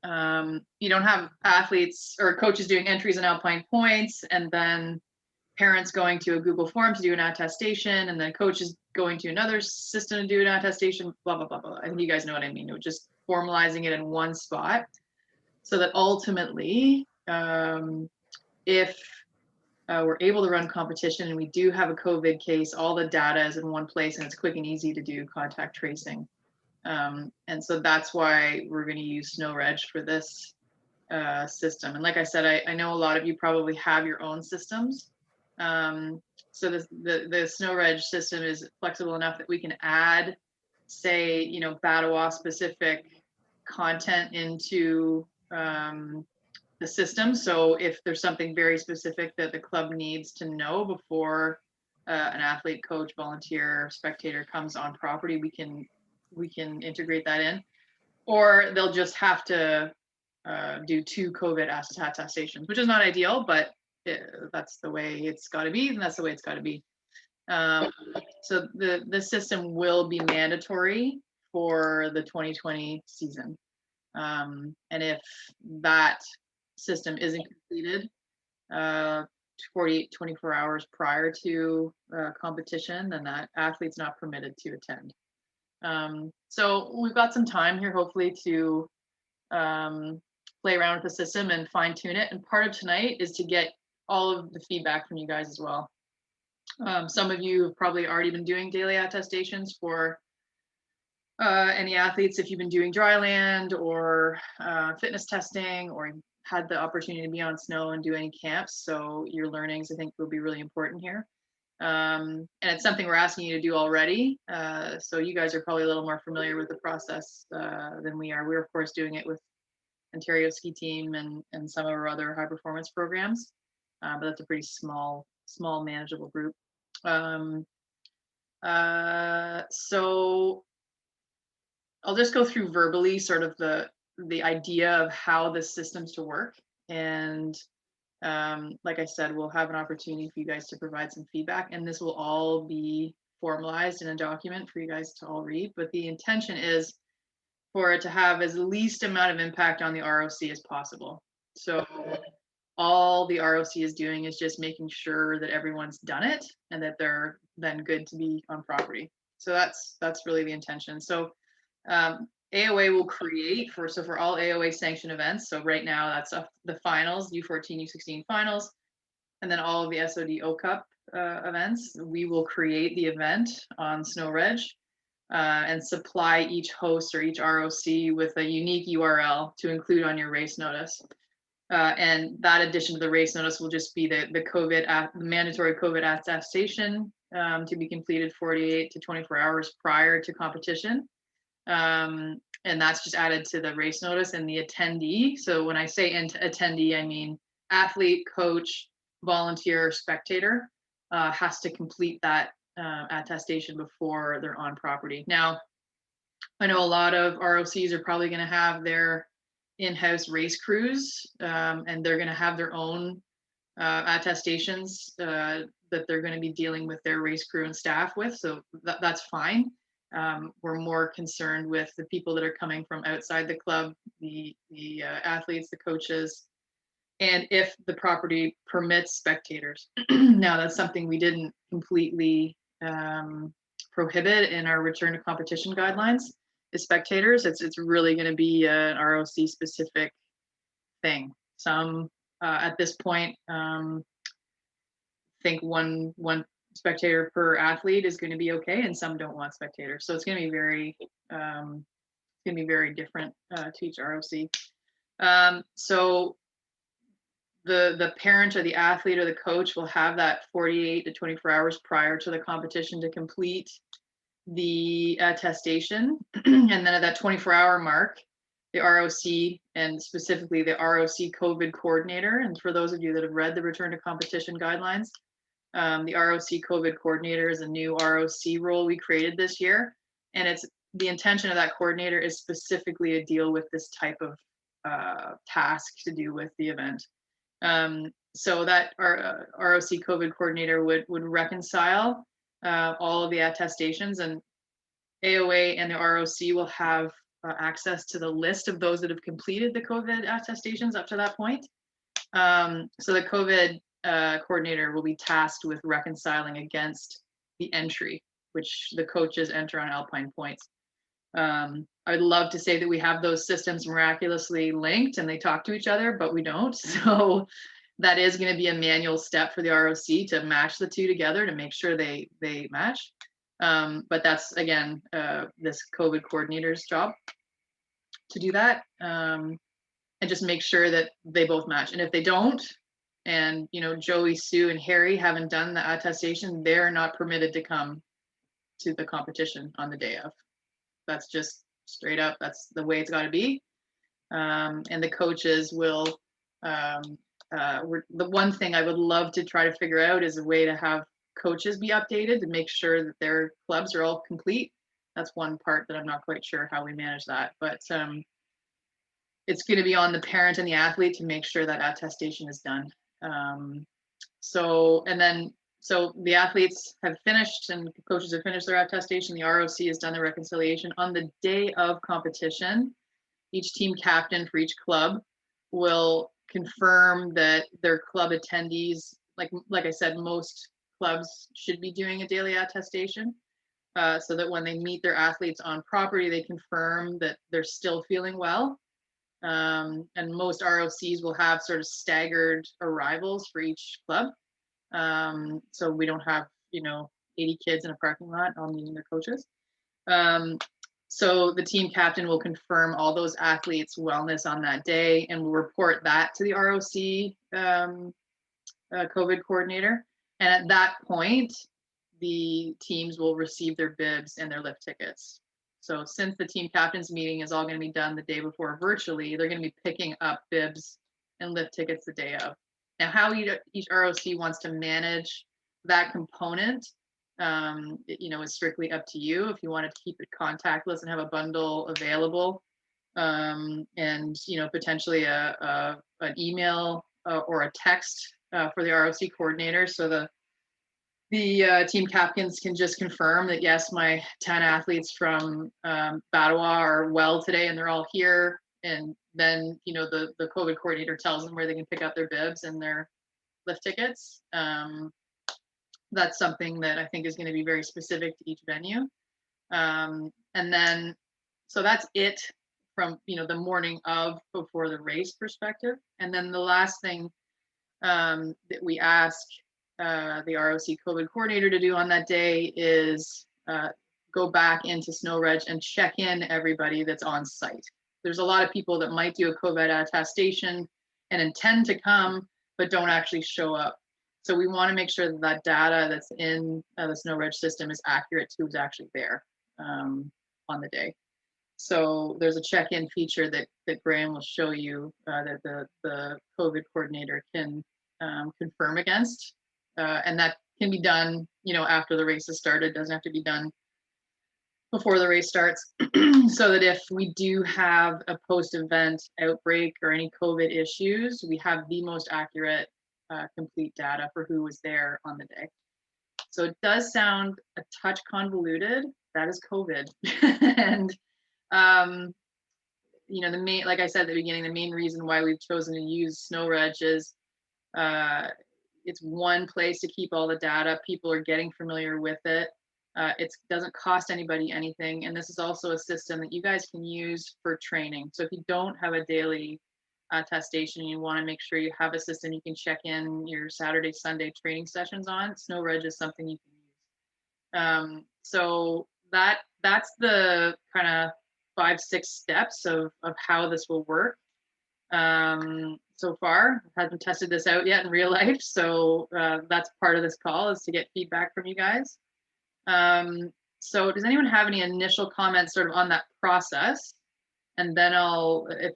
you don't have athletes or coaches doing entries in Alpine points and then parents going to a Google form to do an attestation and then coaches going to another system to do an attestation, blah, blah, blah, blah. I think you guys know what I mean. Just formalizing it in one spot so that ultimately, if we're able to run competition and we do have a COVID case, all the data is in one place and it's quick and easy to do contact tracing. And so that's why we're going to use SnowReg for this system. And like I said, I know a lot of you probably have your own systems. So the SnowReg system is flexible enough that we can add, say, you know, Batawa specific content into the system. So if there's something very specific that the club needs to know before an athlete, coach, volunteer, spectator comes on property, we can integrate that in. Or they'll just have to do 2 Covet attestations, which is not ideal, but that's the way it's got to be, and that's the way it's got to be. So the system will be mandatory for the 2020 season. And if that system isn't completed 24 hours prior to competition, then that athlete's not permitted to attend. So we've got some time here, hopefully, to play around with the system and fine tune it. And part of tonight is to get all of the feedback from you guys as well. Some of you have probably already been doing daily attestations for any athletes if you've been doing dry land or fitness testing or had the opportunity to be on snow and do any camps. So your learnings, I think, will be really important here. And it's something we're asking you to do already. So you guys are probably a little more familiar with the process than we are. We're, of course, doing it with Ontario Ski Team and some of our other high performance programs. But that's a pretty small manageable group. So I'll just go through verbally sort of the idea of how this system's to work. And like I said, we'll have an opportunity for you guys to provide some feedback, and this will all be formalized in a document for you guys to all read. But the intention is for it to have as least amount of impact on the ROC as possible. So all the ROC is doing is just making sure that everyone's done it and that they're then good to be on property. So that's really the intention. So AOA will create for all AOA sanctioned events. So right now that's the finals, U14, U16 finals, and then all of the SOD O-Cup events. We will create the event on SnowReg and supply each host or each ROC with a unique URL to include on your race notice. And that addition to the race notice will just be the mandatory COVID attestation to be completed 48 to 24 hours prior to competition. And that's just added to the race notice and the attendee. So when I say attendee, I mean athlete, coach, volunteer, spectator has to complete that attestation before they're on property. Now, I know a lot of ROCs are probably going to have their in-house race crews, and they're going to have their own attestations that they're going to be dealing with their race crew and staff with. So that's fine. We're more concerned with the people that are coming from outside the club, the athletes, the coaches, and if the property permits spectators. Now, that's something we didn't completely prohibit in our return to competition guidelines. Is spectators. It's really going to be an ROC specific thing. Some at this point think one spectator per athlete is going to be okay, and some don't want spectators. So it's going to be very different to each ROC. So the parent or the athlete or the coach will have that 48 to 24 hours prior to the competition to complete the attestation. And then at that 24-hour mark, the ROC, and specifically the ROC COVID coordinator, and for those of you that have read the return to competition guidelines, the ROC COVID coordinator is a new ROC role we created this year. And it's the intention of that coordinator is specifically to deal with this type of task to do with the event. So that our ROC COVID coordinator would reconcile all of the attestations, and AOA and the ROC will have access to the list of those that have completed the COVID attestations up to that point. So the COVID coordinator will be tasked with reconciling against the entry, which the coaches enter on Alpine points. I'd love to say that we have those systems miraculously linked and they talk to each other, but we don't. So that is going to be a manual step for the ROC to match the two together to make sure they match. But that's, again, this COVID coordinator's job to do that, and just make sure that they both match. And if they don't, and Joey, Sue, and Harry haven't done the attestation, they're not permitted to come to the competition on the day of. That's just straight up, that's the way it's got to be. And the coaches will, the one thing I would love to try to figure out is a way to have coaches be updated to make sure that their clubs are all complete. That's one part that I'm not quite sure how we manage that, but it's going to be on the parent and the athlete to make sure that attestation is done. So the athletes have finished and coaches have finished their attestation. The ROC has done the reconciliation. On the day of competition, each team captain for each club will confirm that their club attendees, like I said, most clubs should be doing a daily attestation, so that when they meet their athletes on property, they confirm that they're still feeling well. And most ROCs will have sort of staggered arrivals for each club. So we don't have, 80 kids in a parking lot all meeting their coaches. So the team captain will confirm all those athletes' wellness on that day and will report that to the ROC COVID coordinator. And at that point, the teams will receive their bibs and their lift tickets. So since the team captains meeting is all going to be done the day before virtually, they're going to be picking up bibs and lift tickets the day of. Now, how each ROC wants to manage that component, is strictly up to you. If you want to keep it contactless and have a bundle available, and potentially an email or a text for the ROC coordinator, so the team captains can just confirm that yes, my 10 athletes from Ottawa are well today and they're all here. And then, the COVID coordinator tells them where they can pick up their bibs and their lift tickets. That's something that I think is going to be very specific to each venue. And then, so that's it from, the morning of before the race perspective. And then the last thing that we ask the ROC COVID coordinator to do on that day is go back into SnowReg and check in everybody that's on site. There's a lot of people that might do a COVID attestation and intend to come, but don't actually show up. So we want to make sure that data that's in the SnowReg system is accurate to who's actually there on the day. So there's a check-in feature that Graham will show you that the COVID coordinator can confirm against. And that can be done, after the race has started. Doesn't have to be done before the race starts, so that if we do have a post-event outbreak or any COVID issues, we have the most accurate, complete data for who was there on the day. So it does sound a touch convoluted. That is COVID. And, the main, like I said at the beginning, the main reason why we've chosen to use SnowReg is it's one place to keep all the data. People are getting familiar with it. It doesn't cost anybody anything. And this is also a system that you guys can use for training. So if you don't have a daily attestation, you want to make sure you have a system you can check in your Saturday, Sunday training sessions on. SnowReg is something you can use. So that's the kind of 5-6 steps of how this will work. So far, I haven't tested this out yet in real life, so that's part of this call, is to get feedback from you guys. So does anyone have any initial comments sort of on that process? And then if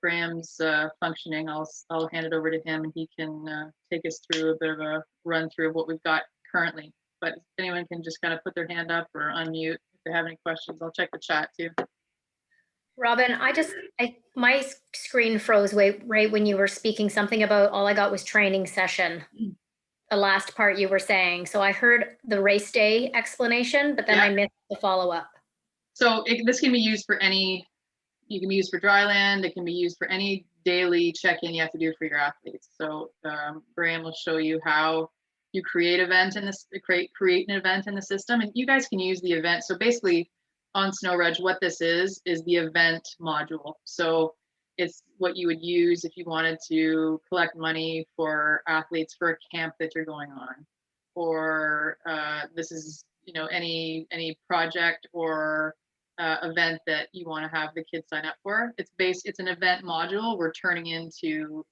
Graham's functioning, I'll hand it over to him and he can take us through a bit of a run through of what we've got currently. But if anyone can just kind of put their hand up or unmute if they have any questions. I'll check the chat too. Robin, my screen froze right when you were speaking something about all I got was training session. The last part you were saying. So I heard the race day explanation, but then I missed the follow-up. So this can be used for any you can be used for dry land. It can be used for any daily check-in you have to do for your athletes. So Graham will show you how you create an event in the system, and you guys can use the event. So basically on SnowReg, what this is the event module. So it's what you would use if you wanted to collect money for athletes for a camp that you're going on, or this is, you know, any project or event that you want to have the kids sign up for. It's an event module we're turning into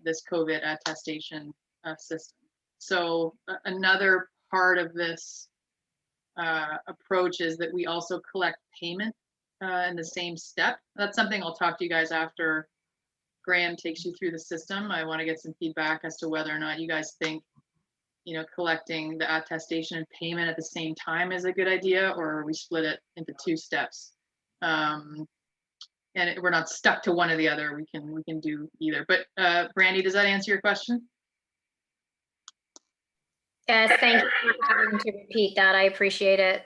this Covet attestation system. So another part of this approach is that we also collect payment in the same step. That's something I'll talk to you guys after Graham takes you through the system. I want to get some feedback as to whether or not you guys think, you know, collecting the attestation and payment at the same time is a good idea, or we split it into 2 steps. And we're not stuck to one or the other. We can do either. But Brandy, does that answer your question? Yes, thank you for having to repeat that. I appreciate it.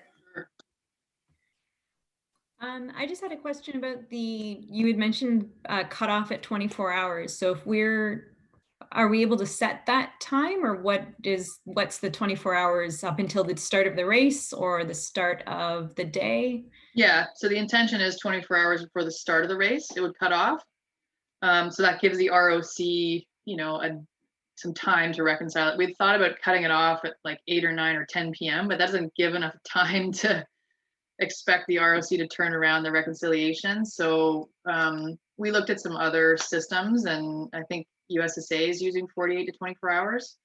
I just had a question about you had mentioned cutoff at 24 hours. So if are we able to set that time, or what's the 24 hours up until the start of the race or the start of the day? Yeah, so the intention is 24 hours before the start of the race, it would cut off. So that gives the ROC, you know, some time to reconcile it. We'd thought about cutting it off at like 8 or 9 or 10 p.m., but that doesn't give enough time to expect the ROC to turn around the reconciliation. So we looked at some other systems, and I think USSA is using 48 to 24 hours.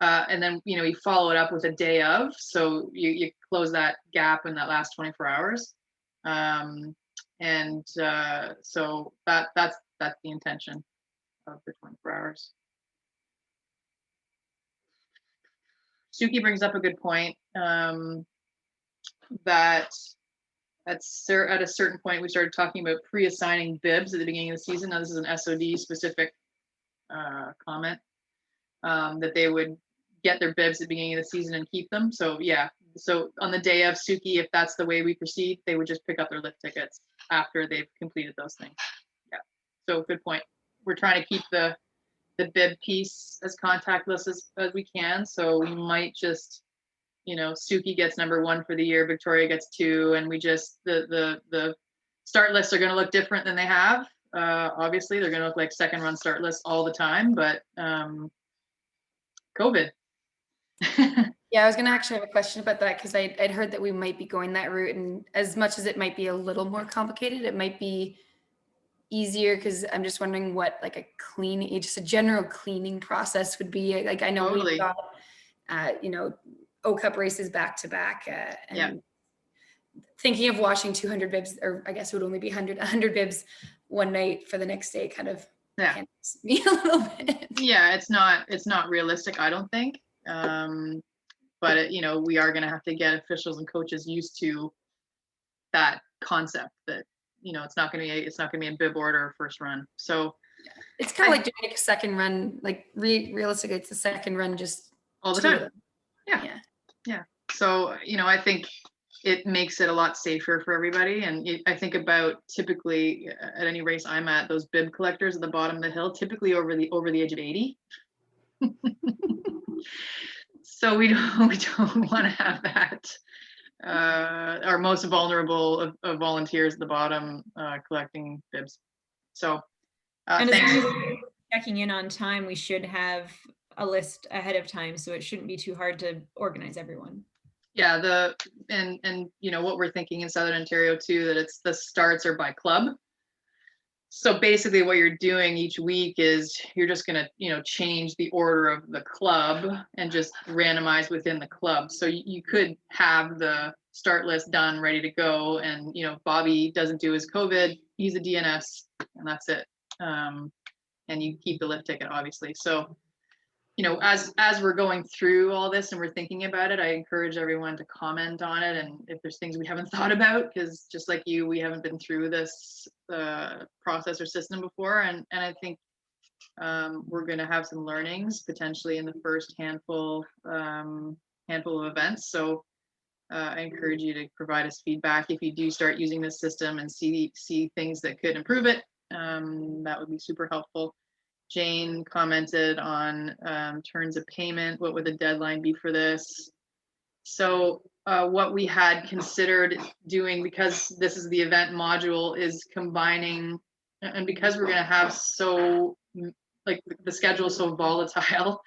And then, you know, you follow it up with a day of, so you close that gap in that last 24 hours. So that's the intention of the 24 hours. Suki brings up a good point, that at a certain point we started talking about pre-assigning bibs at the beginning of the season. Now this is an SOD specific comment, that they would get their bibs at the beginning of the season and keep them. So yeah, so on the day of, Suki, if that's the way we proceed, they would just pick up their lift tickets after they've completed those things. Yeah, so good point. We're trying to keep the bib piece as contactless as we can. So we might just, you know, Suki gets number 1 for the year, Victoria gets 2, and we just, the start lists are going to look different than they have. Obviously, they're going to look like second run start lists all the time, but COVID. Yeah, I was going to actually have a question about that, because I'd heard that we might be going that route, and as much as it might be a little more complicated, it might be easier, because I'm just wondering what like just a general cleaning process would be. Like, I know Totally. we've got you know, O Cup races back to back, and Yeah. thinking of washing 200 bibs, or I guess it would only be 100 bibs one night for the next day, kind of panics me a little bit. Yeah, it's not realistic, I don't think. But you know, we are going to have to get officials and coaches used to that concept, that, you know, it's not going to be a bib order or first run. So it's kind of like doing a second run, like realistically, it's the second run just all the time. Yeah. So, you know, I think it makes it a lot safer for everybody. And I think about, typically at any race I'm at, those bib collectors at the bottom of the hill, typically over the age of 80. So we don't want to have that. Our most vulnerable of volunteers at the bottom collecting bibs. So and thanks. as long as we're checking in on time, we should have a list ahead of time, so it shouldn't be too hard to organize everyone. Yeah, and you know what we're thinking in Southern Ontario too, that it's the starts are by club. So basically what you're doing each week is you're just going to, you know, change the order of the club and just randomize within the club. So you could have the start list done, ready to go. And, you know, Bobby doesn't do his COVID, he's a DNS, and that's it. And you keep the lift ticket, obviously. So, you know, as we're going through all this and we're thinking about it, I encourage everyone to comment on it. And if there's things we haven't thought about, because just like you, we haven't been through this process or system before. And I think we're going to have some learnings potentially in the first handful of events. So I encourage you to provide us feedback if you do start using this system and see things that could improve it. That would be super helpful. Jane commented on terms of payment. What would the deadline be for this? So what we had considered doing, because this is the event module, is combining, and because we're going to have so, like, the schedule is so volatile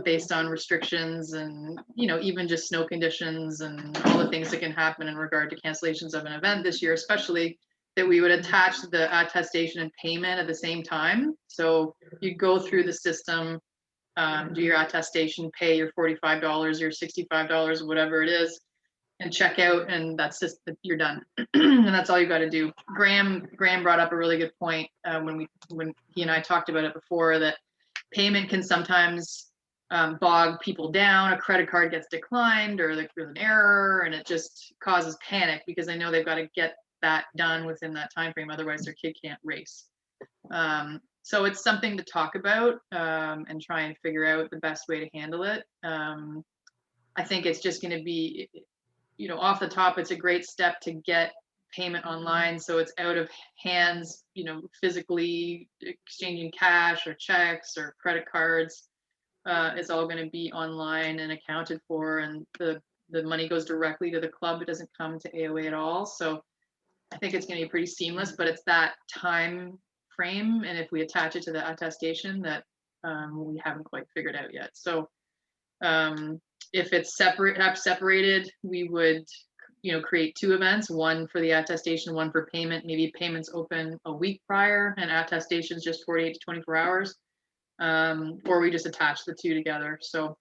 based on restrictions and, you know, even just snow conditions and all the things that can happen in regard to cancellations of an event this year, especially, that we would attach the attestation and payment at the same time. So you go through the system, do your attestation, pay your $45, your $65, whatever it is, and check out, and that's just, you're done. And that's all you got to do. Graham brought up a really good point when he and I talked about it before, that payment can sometimes bog people down. A credit card gets declined, or there's an error, and it just causes panic because they know they've got to get that done within that time frame, otherwise their kid can't race. So it's something to talk about and try and figure out the best way to handle it. I think it's just going to be, you know, off the top, it's a great step to get payment online, so it's out of hands, you know, physically exchanging cash or checks or credit cards. It's all going to be online and accounted for, and the money goes directly to the club. It doesn't come to AOA at all. So I think it's going to be pretty seamless, but it's that time frame, and if we attach it to the attestation, that we haven't quite figured out yet. So if it's separated, we would, you know, create 2 events, one for the attestation, one for payment. Maybe payments open a week prior and attestations just 48 to 24 hours, or we just attach the 2 together. So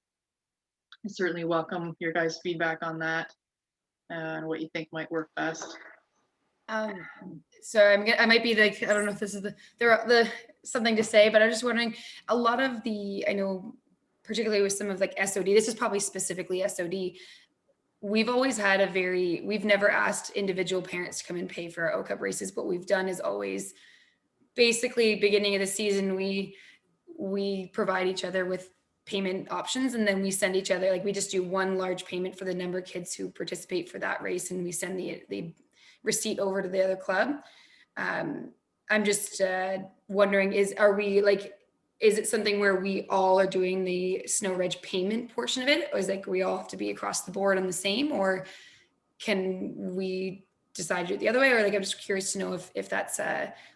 I certainly welcome your guys' feedback on that and what you think might work best. So I might be like, I don't know if this is the something to say, but I'm just wondering, a lot of I know particularly with some of like SOD, this is probably specifically SOD, we've always had we've never asked individual parents to come and pay for our O Cup races. What we've done is always, basically, beginning of the season, we provide each other with payment options, and then we send each other, like, we just do one large payment for the number of kids who participate for that race, and we send the receipt over to the other club. I'm just wondering, is it something where we all are doing the SnowReg payment portion of it? Or is like we all have to be across the board on the same, or can we decide to do it the other way? Or like, I'm just curious to know if that's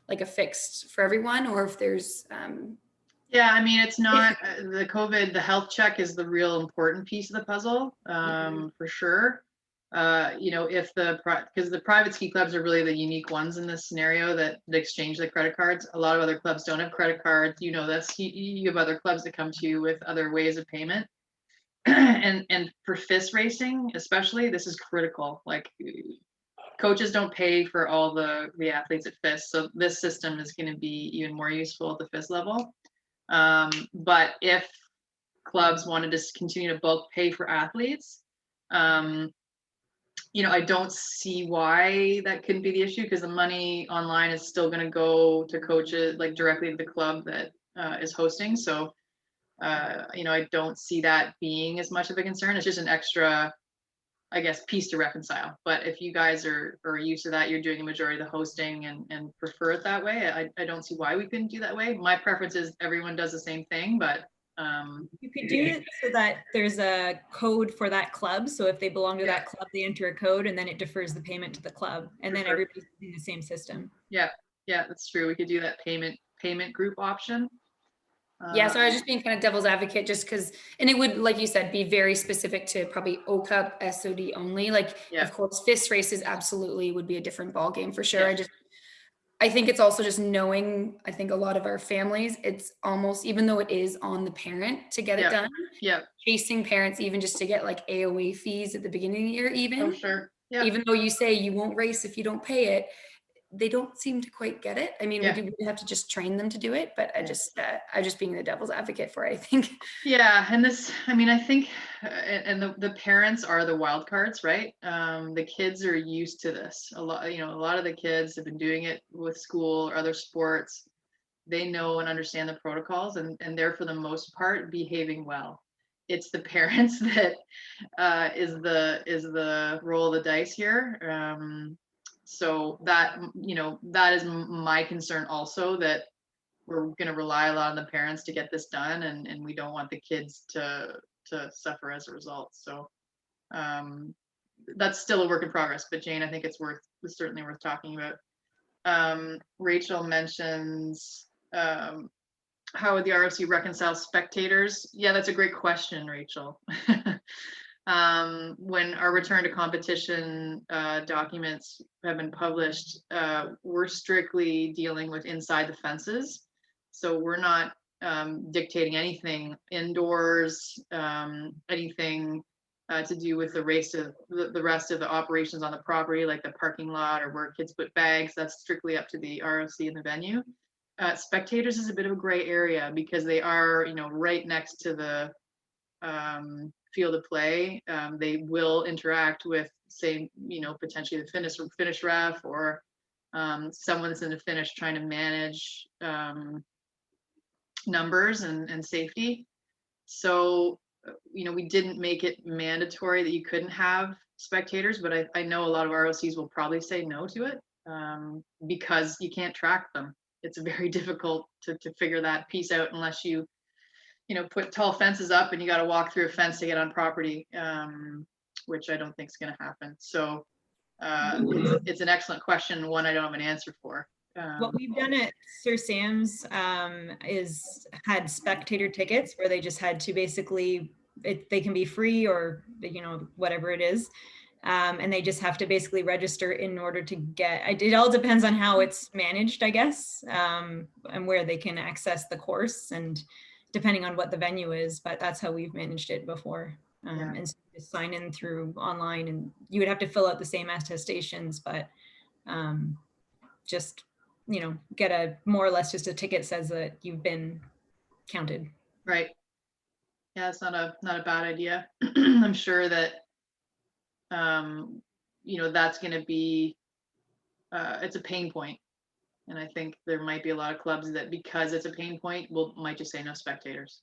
like a fixed for everyone, or if there's yeah, I mean, it's not the COVID, the health check is the real important piece of the puzzle, for sure. You know, because the private ski clubs are really the unique ones in this scenario that exchange the credit cards. A lot of other clubs don't have credit cards. You know this. You have other clubs that come to you with other ways of payment. And for FIS racing, especially, this is critical. Like, coaches don't pay for all the athletes at FIS, so this system is going to be even more useful at the FIS level. But if clubs wanted to continue to bulk pay for athletes, you know, I don't see why that couldn't be the issue, because the money online is still going to go to coaches, like directly to the club that is hosting. So, you know, I don't see that being as much of a concern. It's just an extra, I guess, piece to reconcile. But if you guys are used to that, you're doing a majority of the hosting and prefer it that way, I don't see why we couldn't do that way. My preference is everyone does the same thing, but you could do it so that there's a code for that club. So if they belong to that club, they enter a code, and then it defers the payment to the club, and then everybody's using the same system. Yeah, that's true. We could do that payment group option. Yeah, so I was just being kind of devil's advocate, just because, and it would, like you said, be very specific to probably O Cup SOD only. Like, of course, FIS races absolutely would be a different ball game for sure. I think it's also just knowing, I think a lot of our families, it's almost, even though it is on the parent to get it done, chasing parents even just to get like AOA fees at the beginning of the year, even though you say you won't race if you don't pay it, they don't seem to quite get it. I mean, we have to just train them to do it, but I'm just being the devil's advocate for it, I think. Yeah, and this, I mean, I think, and the parents are the wild cards, right? The kids are used to this. A lot of the kids have been doing it with school or other sports. They know and understand the protocols, and they're, for the most part, behaving well. it's the parents that is the roll of the dice here. So that, that is my concern also, that we're going to rely a lot on the parents to get this done, and we don't want the kids to suffer as a result. So that's still a work in progress, but Jane, I think it's certainly worth talking about. Rachel mentions how would the ROC reconcile spectators? Yeah, that's a great question, Rachel. When our return to competition documents have been published, we're strictly dealing with inside the fences. So we're not dictating anything indoors, anything to do with the rest of the operations on the property, like the parking lot or where kids put bags. That's strictly up to the ROC and the venue. Spectators is a bit of a gray area because they are, right next to the field of play. They will interact with, say, potentially the finish ref, or someone that's in the finish trying to manage numbers and safety. So, we didn't make it mandatory that you couldn't have spectators, but I know a lot of ROCs will probably say no to it because you can't track them. It's very difficult to figure that piece out unless you put tall fences up and you got to walk through a fence to get on property, which I don't think is going to happen. So it's an excellent question, one I don't have an answer for. What we've done at Sir Sam's is had spectator tickets where they just had to basically, they can be free or, whatever it is. And they just have to basically register in order to get, it all depends on how it's managed, I guess, and where they can access the course, and depending on what the venue is, but that's how we've managed it before. And so just sign in through online, and you would have to fill out the same attestations, but just, get a more or less just a ticket says that you've been counted. Right. Yeah, it's not a bad idea. I'm sure that that's going to be it's a pain point, and I think there might be a lot of clubs that, because it's a pain point, might just say no spectators.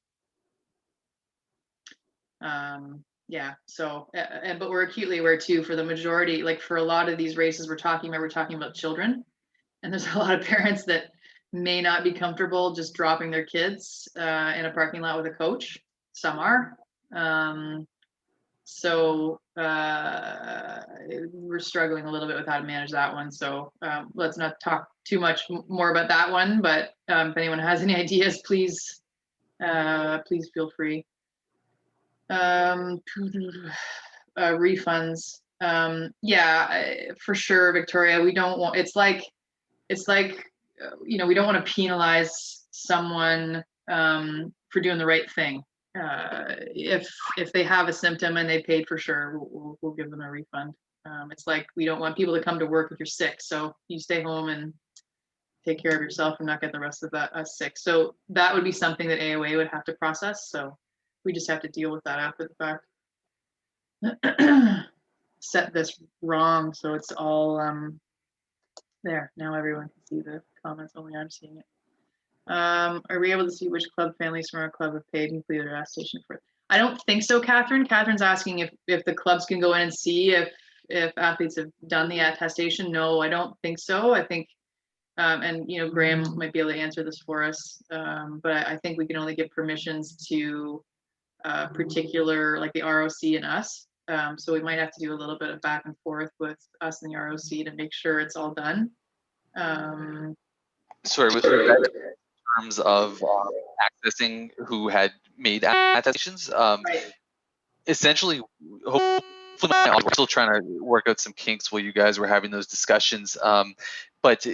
Yeah, so but we're acutely aware too, for the majority, like for a lot of these races we're talking about children, and there's a lot of parents that may not be comfortable just dropping their kids in a parking lot with a coach. Some are. So we're struggling a little bit with how to manage that one. So let's not talk too much more about that one, but if anyone has any ideas, please feel free. Refunds. Yeah, for sure, Victoria. We don't want, it's like we don't want to penalize someone for doing the right thing. If they have a symptom and they paid, for sure, we'll give them a refund. It's like, we don't want people to come to work if you're sick, so you stay home and take care of yourself and not get the rest of us sick. So that would be something that AOA would have to process. So we just have to deal with that after the fact. Set this wrong so it's all there. Now everyone can see the comments, only I'm seeing it. Are we able to see which club families from our club have paid and completed their attestation for it? I don't think so, Catherine. Catherine's asking if the clubs can go in and see if athletes have done the attestation. No, I don't think so. I think, and Graham might be able to answer this for us, but I think we can only give permissions to particular, like the ROC and us. So we might have to do a little bit of back and forth with us and the ROC to make sure it's all done. Sorry, with regard to terms of accessing who had made attestations, Right. essentially, hopefully, we're still trying to work out some kinks while you guys were having those discussions. But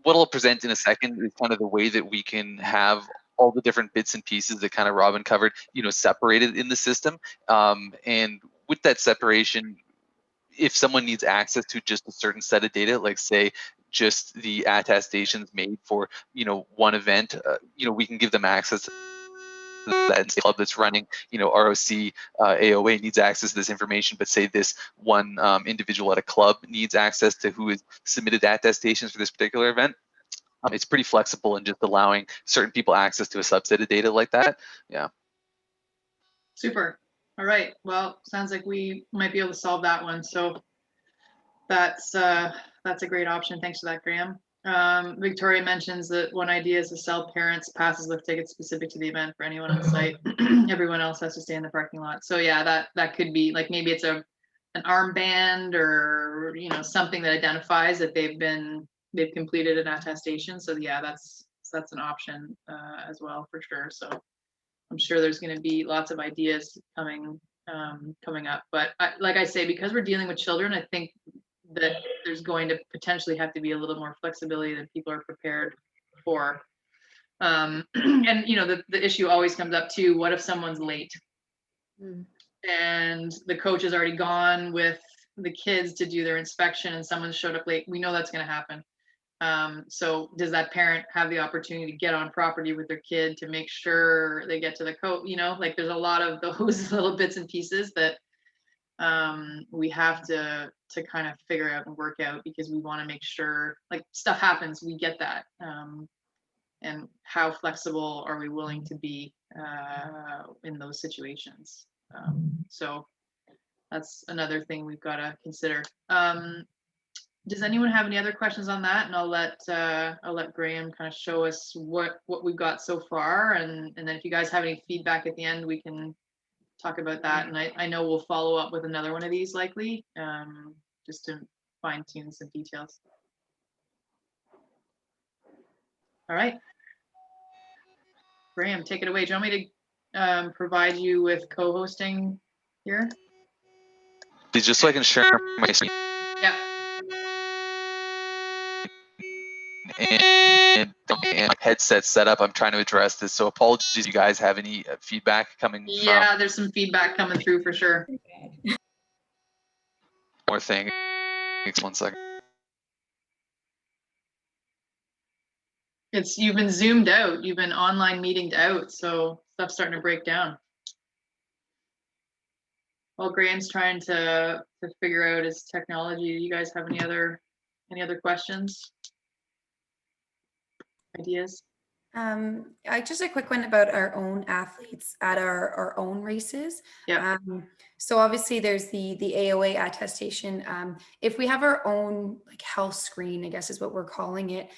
what I'll present in a second is kind of the way that we can have all the different bits and pieces that kind of Robin covered, separated in the system. And with that separation, if someone needs access to just a certain set of data, like say just the attestations made for one event, we can give them access to that club that's running, ROC, AOA needs access to this information, but say this one individual at a club needs access to who has submitted attestations for this particular event. It's pretty flexible in just allowing certain people access to a subset of data like that. Yeah. Super. All right. Well, sounds like we might be able to solve that one. So that's a great option. Thanks for that, Graham. Victoria mentions that one idea is to sell parents passes with tickets specific to the event for anyone on site. Everyone else has to stay in the parking lot. So yeah, that could be like, maybe it's an armband, or something that identifies that they've completed an attestation. So yeah, that's an option as well, for sure. So I'm sure there's going to be lots of ideas coming up. But like I say, because we're dealing with children, I think that there's going to potentially have to be a little more flexibility than people are prepared for. And the issue always comes up too, what if someone's late and the coach has already gone with the kids to do their inspection and someone showed up late? We know that's going to happen. So does that parent have the opportunity to get on property with their kid to make sure they get to the coach? Like there's a lot of those little bits and pieces that we have to kind of figure out and work out, because we want to make sure, like, stuff happens, we get that. And how flexible are we willing to be in those situations? So that's another thing we've got to consider. Does anyone have any other questions on that? And I'll let Graham kind of show us what we've got so far, and then if you guys have any feedback at the end, we can talk about that. And I know we'll follow up with another one of these likely, just to fine tune some details. All right, Graham, take it away. Do you want me to provide you with co-hosting here? Just so I can share my screen. Yeah. And my headset set up. I'm trying to address this, so apologies if you guys have any feedback coming. Yeah, there's some feedback coming through for sure. More thing. Thanks, 1 second. You've been zoomed out, you've been online meetinged out, so stuff's starting to break down. While Graham's trying to figure out his technology, do you guys have any other questions? Ideas? Just a quick one about our own athletes at our own races. Yeah. So obviously there's the AOA attestation. If we have our own like health screen, I guess is what we're calling it,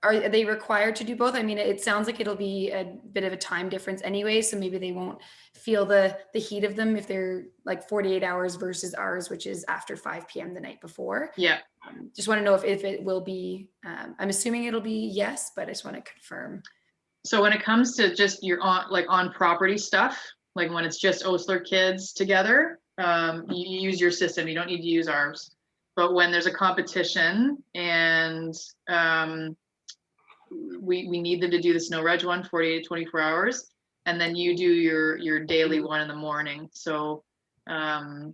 are they required to do both? I mean, it sounds like it'll be a bit of a time difference anyway, so maybe they won't feel the heat of them if they're like 48 hours versus ours, which is after 5 p.m. the night before. Yeah. Just want to know if it will be, I'm assuming it'll be yes, but I just want to confirm. So when it comes to just your on property stuff, like when it's just Osler kids together, you use your system, you don't need to use ours. But when there's a competition and we need them to do the SnowReg one 48 to 24 hours, and then you do your daily one in the morning. So the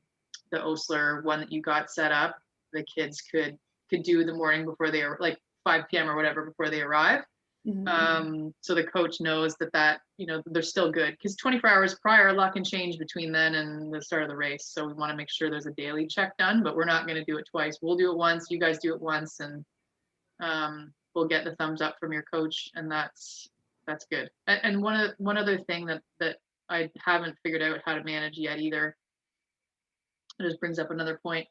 Osler one that you got set up, the kids could do the morning before they are like 5 p.m. or whatever before they arrive. So the coach knows that they're still good, because 24 hours prior, a lot can change between then and the start of the race. So we want to make sure there's a daily check done, but we're not going to do it twice. We'll do it once, you guys do it once, and we'll get the thumbs up from your coach, and that's good. And one other thing that I haven't figured out how to manage yet either, it just brings up another point.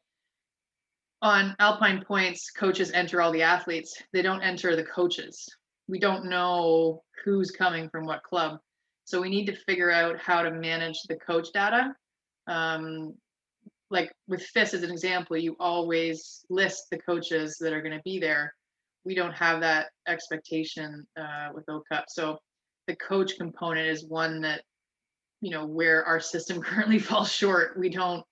On Alpine points, coaches enter all the athletes. They don't enter the coaches. We don't know who's coming from what club. So we need to figure out how to manage the coach data. Like with FIS as an example, you always list the coaches that are going to be there. We don't have that expectation with OCUP. So the coach component is one that, where our system currently falls short. We don't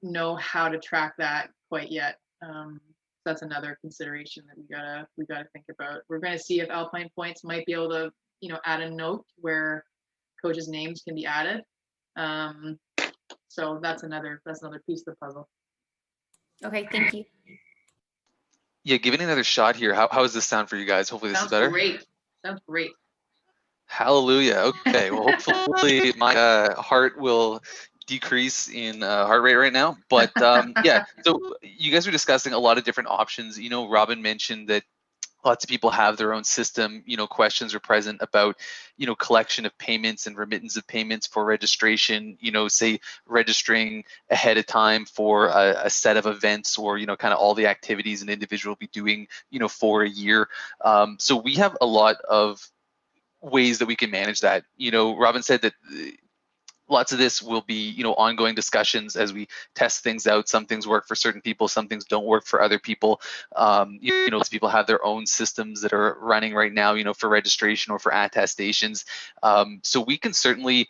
know how to track that quite yet. That's another consideration that we gotta think about. We're going to see if Alpine points might be able to, add a note where coaches' names can be added. So that's another piece of the puzzle. Okay, thank you. Yeah, give it another shot here. How does this sound for you guys? Hopefully this is better. Sounds great. Hallelujah. Okay. Well, hopefully my heart will decrease in heart rate right now. But yeah, so you guys were discussing a lot of different options. Robin mentioned that lots of people have their own system. Questions are present about, collection of payments and remittance of payments for registration, say registering ahead of time for a set of events, or, kind of all the activities an individual will be doing, for a year. So we have a lot of ways that we can manage that. Robin said that lots of this will be, ongoing discussions as we test things out. Some things work for certain people, some things don't work for other people. Lots of people have their own systems that are running right now, for registration or for attestations. So we can certainly,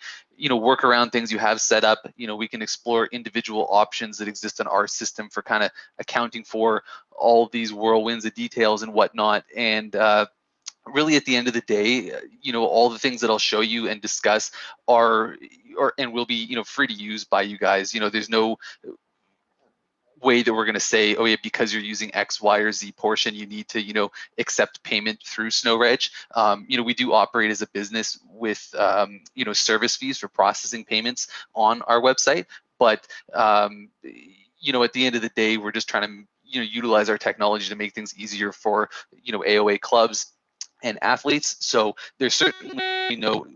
work around things you have set up. We can explore individual options that exist in our system for kind of accounting for all these whirlwinds of details and whatnot. And really, at the end of the day, all the things that I'll show you and discuss are and will be, free to use by you guys. There's no way that we're going to say, oh yeah, because you're using X, Y, or Z portion, you need to, accept payment through SnowReg. We do operate as a business with, service fees for processing payments on our website. But, at the end of the day, we're just trying to, utilize our technology to make things easier for, AOA clubs and athletes. So there's certainly no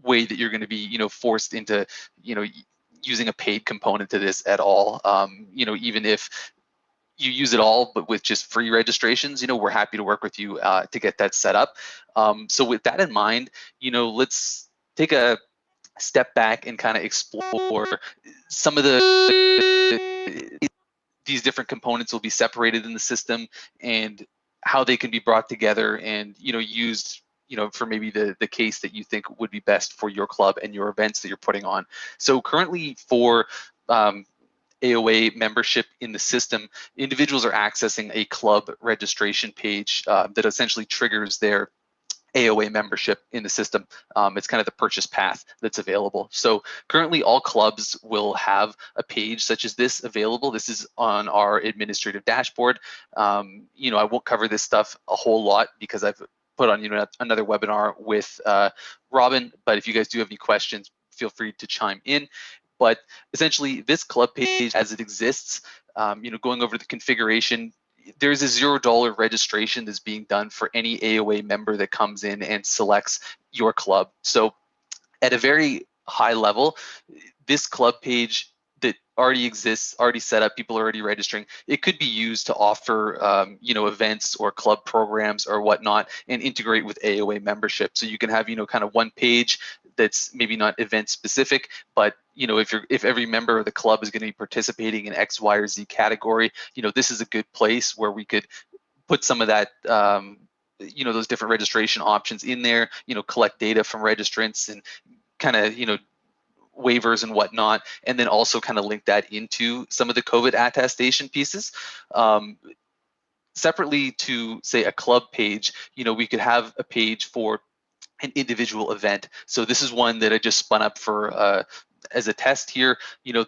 way that you're going to be, forced into, using a paid component to this at all. Even if you use it all, but with just free registrations, we're happy to work with you to get that set up. So with that in mind, let's take a step back and kind of explore some of these different components will be separated in the system, and how they can be brought together and used for maybe the case that you think would be best for your club and your events that you're putting on. So currently for AOA membership in the system, individuals are accessing a club registration page that essentially triggers their AOA membership in the system. It's kind of the purchase path that's available. So currently all clubs will have a page such as this available. This is on our administrative dashboard. I won't cover this stuff a whole lot because I've put on another webinar with Robin, but if you guys do have any questions, feel free to chime in. But essentially this club page as it exists, going over the configuration, there's a $0 registration that's being done for any AOA member that comes in and selects your club. So at a very high level, this club page that already exists, already set up, people are already registering, it could be used to offer events or club programs or whatnot and integrate with AOA membership. So you can have kind of one page that's maybe not event specific, but if every member of the club is going to be participating in X, Y, or Z category, this is a good place where we could put some of that those different registration options in there, collect data from registrants and kind of waivers and whatnot, and then also kind of link that into some of the Covet attestation pieces. Separately to say a club page, we could have a page for an individual event. So this is one that I just spun up for as a test here.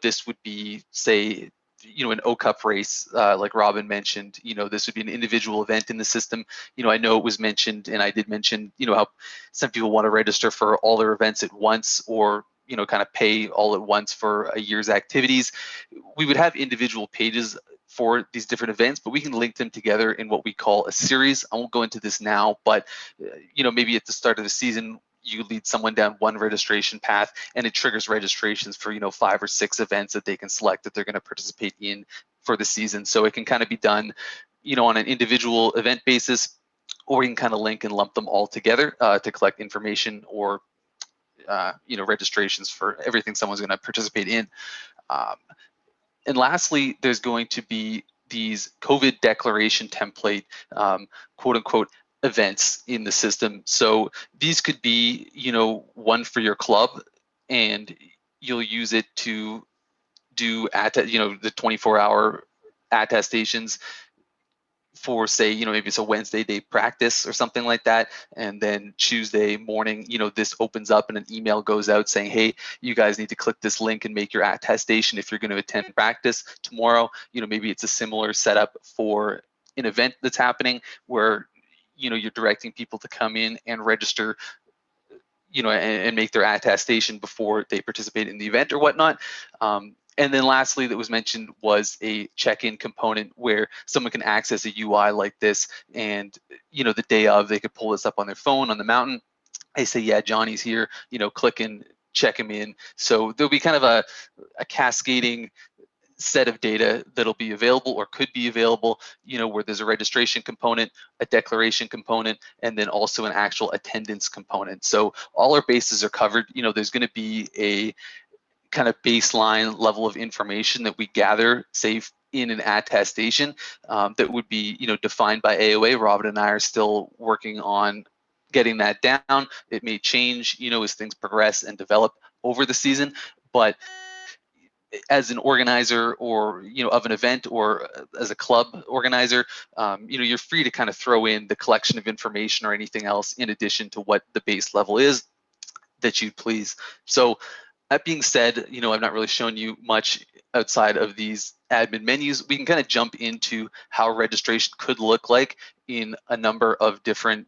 This would be, say, an O Cup race, like Robin mentioned. This would be an individual event in the system. I know it was mentioned, and I did mention, how some people want to register for all their events at once, or kind of pay all at once for a year's activities. We would have individual pages for these different events, but we can link them together in what we call a series. I won't go into this now, but maybe at the start of the season, you lead someone down one registration path and it triggers registrations for 5 or 6 events that they can select that they're going to participate in for the season. So it can kind of be done on an individual event basis, or you can kind of link and lump them all together to collect information or registrations for everything someone's going to participate in. And lastly, there's going to be these COVID declaration template, quote unquote, events in the system. So these could be, one for your club, and you'll use it to do the 24-hour attestations for, say, maybe it's a Wednesday day practice or something like that. And then Tuesday morning, this opens up and an email goes out saying, hey, you guys need to click this link and make your attestation if you're going to attend practice tomorrow. Maybe it's a similar setup for an event that's happening where, you're directing people to come in and register, and make their attestation before they participate in the event or whatnot. And then lastly that was mentioned was a check-in component where someone can access a UI like this, and the day of they could pull this up on their phone on the mountain. They say, yeah, Johnny's here, click and check him in. So there'll be kind of a cascading set of data that'll be available or could be available, where there's a registration component, a declaration component, and then also an actual attendance component. So all our bases are covered. There's going to be a kind of baseline level of information that we gather, say in an attestation, that would be defined by AOA. Robin and I are still working on getting that down. It may change as things progress and develop over the season, but as an organizer or of an event, or as a club organizer, you're free to kind of throw in the collection of information or anything else in addition to what the base level is that you'd please. So that being said, I've not really shown you much outside of these admin menus. We can kind of jump into how registration could look like in a number of different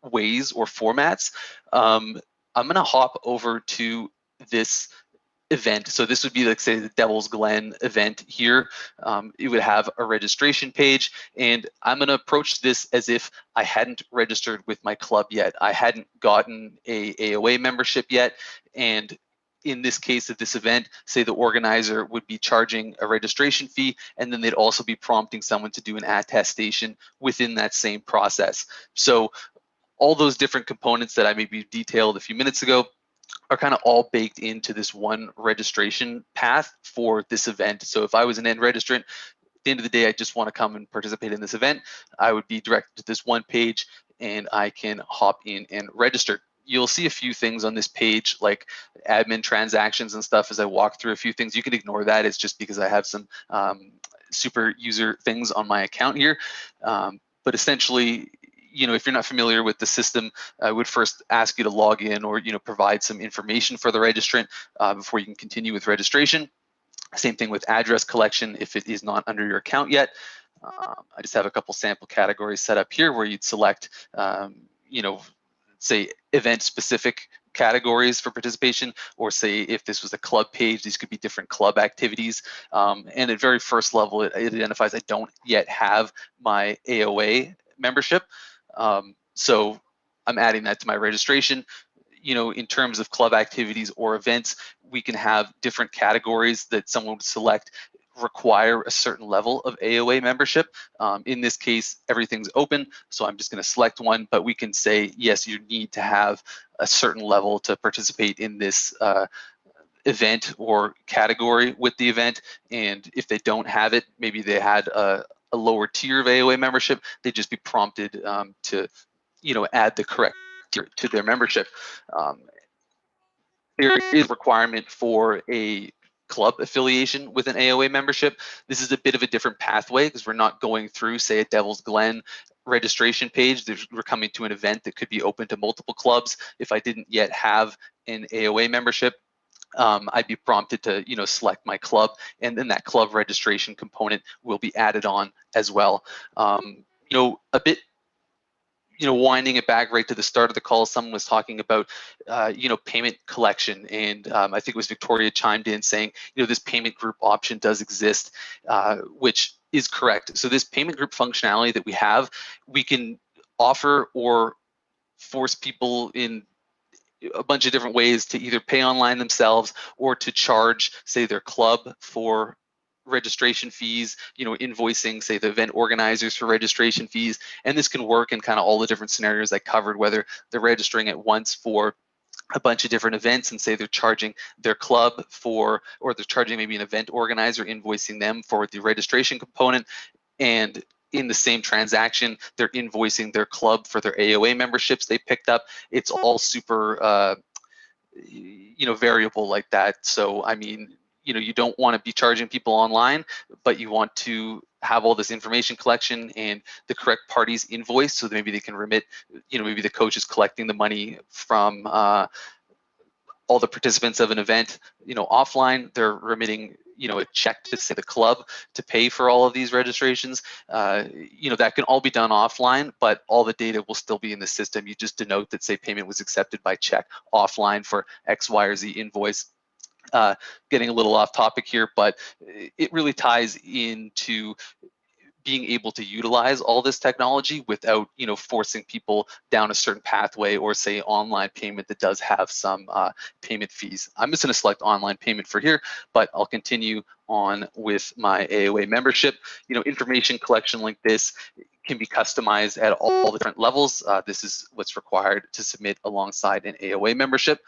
ways or formats. I'm going to hop over to this event. So this would be, like, say, the Devil's Glen event here. It would have a registration page, and I'm going to approach this as if I hadn't registered with my club yet. I hadn't gotten a AOA membership yet, and in this case of this event, say the organizer would be charging a registration fee, and then they'd also be prompting someone to do an attestation within that same process. So all those different components that I maybe detailed a few minutes ago are kind of all baked into this one registration path for this event. So if I was an end registrant, at the end of the day, I just want to come and participate in this event, I would be directed to this one page and I can hop in and register. You'll see a few things on this page, like admin transactions and stuff. As I walk through a few things, you can ignore that. It's just because I have some super user things on my account here. But essentially, if you're not familiar with the system, I would first ask you to log in or provide some information for the registrant before you can continue with registration. Same thing with address collection if it is not under your account yet. I just have a couple sample categories set up here where you'd select, say event-specific categories for participation, or say if this was a club page, these could be different club activities. And at very first level, it identifies I don't yet have my AOA membership. So I'm adding that to my registration. In terms of club activities or events, we can have different categories that someone would select require a certain level of AOA membership. In this case, everything's open, so I'm just going to select one, but we can say, yes, you need to have a certain level to participate in this event or category with the event. And if they don't have it, maybe they had a lower tier of AOA membership, they'd just be prompted to add the correct tier to their membership. There is a requirement for a club affiliation with an AOA membership. This is a bit of a different pathway because we're not going through, say, a Devil's Glen registration page. We're coming to an event that could be open to multiple clubs. If I didn't yet have an AOA membership, I'd be prompted to select my club, and then that club registration component will be added on as well. A bit winding it back right to the start of the call, someone was talking about payment collection, and I think it was Victoria chimed in saying this payment group option does exist, which is correct. So this payment group functionality that we have, we can offer or force people in a bunch of different ways to either pay online themselves or to charge, say, their club for registration fees, invoicing, say, the event organizers for registration fees. And this can work in kind of all the different scenarios I covered, whether they're registering at once for a bunch of different events and say they're charging their club for, or they're charging maybe an event organizer, invoicing them for the registration component. And in the same transaction, they're invoicing their club for their AOA memberships they picked up. It's all super, variable like that. So, I mean, you don't want to be charging people online, but you want to have all this information collection and the correct parties invoice so that maybe they can remit, maybe the coach is collecting the money from all the participants of an event, offline, they're remitting, a check to, say, the club to pay for all of these registrations. That can all be done offline, but all the data will still be in the system. You just denote that, say, payment was accepted by check offline for X, Y, or Z invoice. Getting a little off topic here, but it really ties into being able to utilize all this technology without, forcing people down a certain pathway, or say online payment that does have some payment fees. I'm just going to select online payment for here, but I'll continue on with my AOA membership. Information collection like this can be customized at all the different levels. This is what's required to submit alongside an AOA membership.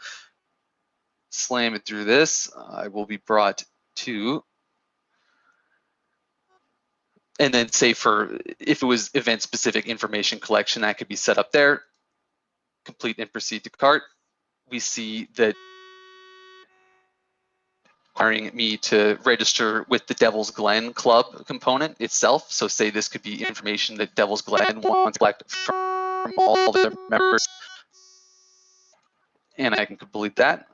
Slam it through this. I will be brought to, and then say for, if it was event specific information collection, that could be set up there. Complete and proceed to cart. We see that requiring me to register with the Devil's Glen Club component itself. So say this could be information that Devil's Glen wants to collect from all their members. And I can complete that.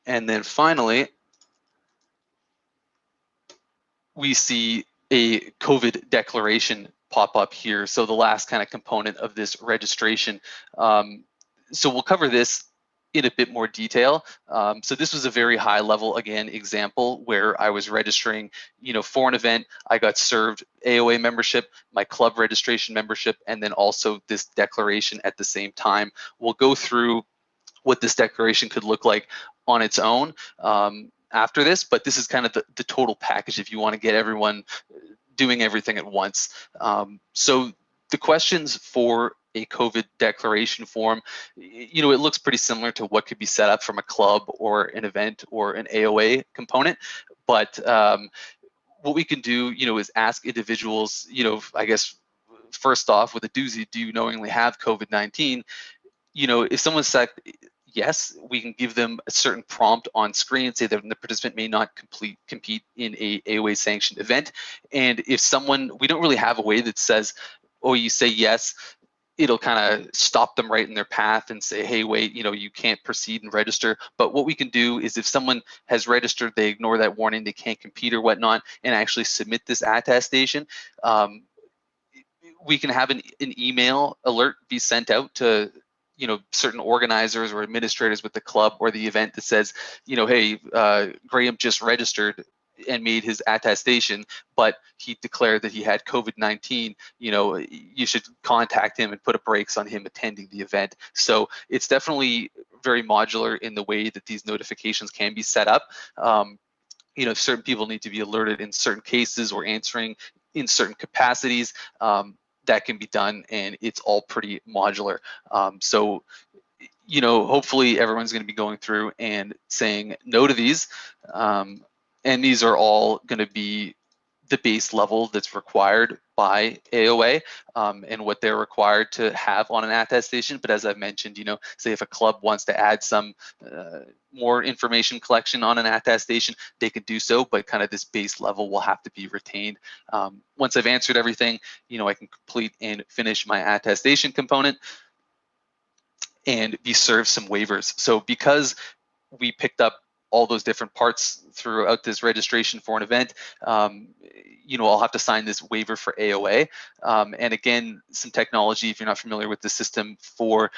And then finally, we see a COVID declaration pop up here. So the last kind of component of this registration. So we'll cover this in a bit more detail. So this was a very high level, again, example where I was registering, for an event. I got served AOA membership, my club registration membership, and then also this declaration at the same time. We'll go through what this declaration could look like on its own after this, but this is kind of the total package if you want to get everyone doing everything at once. So the questions for a COVID declaration form, it looks pretty similar to what could be set up from a club or an event or an AOA component. But what we can do, is ask individuals, I guess, first off with a doozy, do you knowingly have COVID-19? If someone said yes, we can give them a certain prompt on screen, say that the participant may not compete in a AOA sanctioned event. And if someone, we don't really have a way that says, oh, you say yes, it'll kind of stop them right in their path and say, hey, wait, you can't proceed and register. But what we can do is if someone has registered, they ignore that warning, they can't compete or whatnot, and actually submit this attestation, we can have an email alert be sent out to certain organizers or administrators with the club or the event that says, hey, Graham just registered and made his attestation, but he declared that he had COVID-19, you should contact him and put a brakes on him attending the event. So it's definitely very modular in the way that these notifications can be set up. Certain people need to be alerted in certain cases or answering in certain capacities. That can be done, and it's all pretty modular. So, hopefully everyone's going to be going through and saying no to these. And these are all going to be the base level that's required by AOA and what they're required to have on an attestation. But as I've mentioned, say if a club wants to add some more information collection on an attestation, they can do so, but kind of this base level will have to be retained. Once I've answered everything, I can complete and finish my attestation component and be served some waivers. So because we picked up all those different parts throughout this registration for an event, I'll have to sign this waiver for AOA. And again, some technology, if you're not familiar with the system, for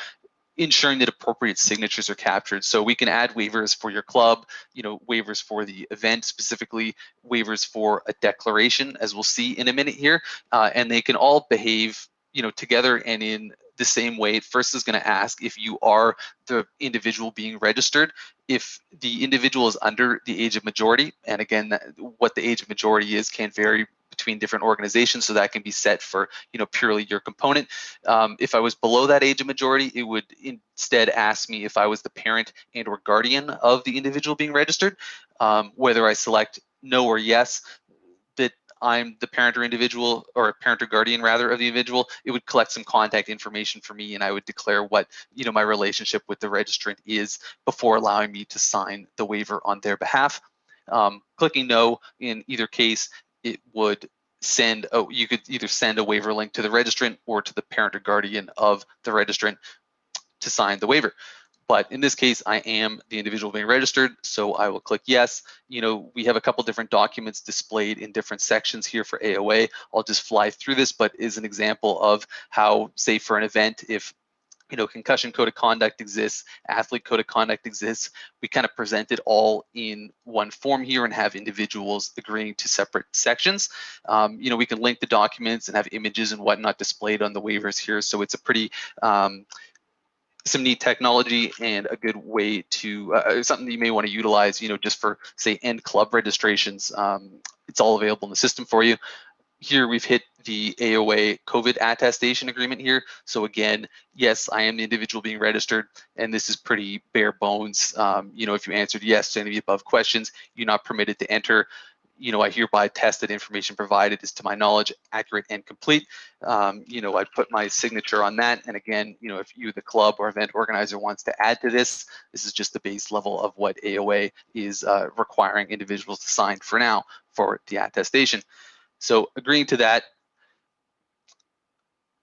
ensuring that appropriate signatures are captured. So we can add waivers for your club, waivers for the event, specifically waivers for a declaration, as we'll see in a minute here. And they can all behave, together and in the same way. First is going to ask if you are the individual being registered. If the individual is under the age of majority, and again, what the age of majority is can vary between different organizations, so that can be set for purely your component. If I was below that age of majority, it would instead ask me if I was the parent and or guardian of the individual being registered. Whether I select no or yes, that I'm the parent or individual, or parent or guardian rather, of the individual, it would collect some contact information for me, and I would declare what my relationship with the registrant is before allowing me to sign the waiver on their behalf. Clicking no in either case, it would send, you could either send a waiver link to the registrant or to the parent or guardian of the registrant to sign the waiver. But in this case, I am the individual being registered, so I will click yes. We have a couple different documents displayed in different sections here for AOA. I'll just fly through this, but is an example of how, say for an event, if concussion code of conduct exists, athlete code of conduct exists. We kind of present it all in one form here and have individuals agreeing to separate sections. We can link the documents and have images and whatnot displayed on the waivers here. So it's a pretty, some neat technology and a good way to, something that you may want to utilize, just for, say, end club registrations. It's all available in the system for you. Here we've hit the AOA Kovit attestation agreement here. So again, yes, I am the individual being registered, and this is pretty bare bones. If you answered yes to any of the above questions, you're not permitted to enter. I hereby attest that information provided is, to my knowledge, accurate and complete. I put my signature on that. And again, if you, the club or event organizer, wants to add to this, this is just the base level of what AOA is requiring individuals to sign for now for the attestation. So agreeing to that,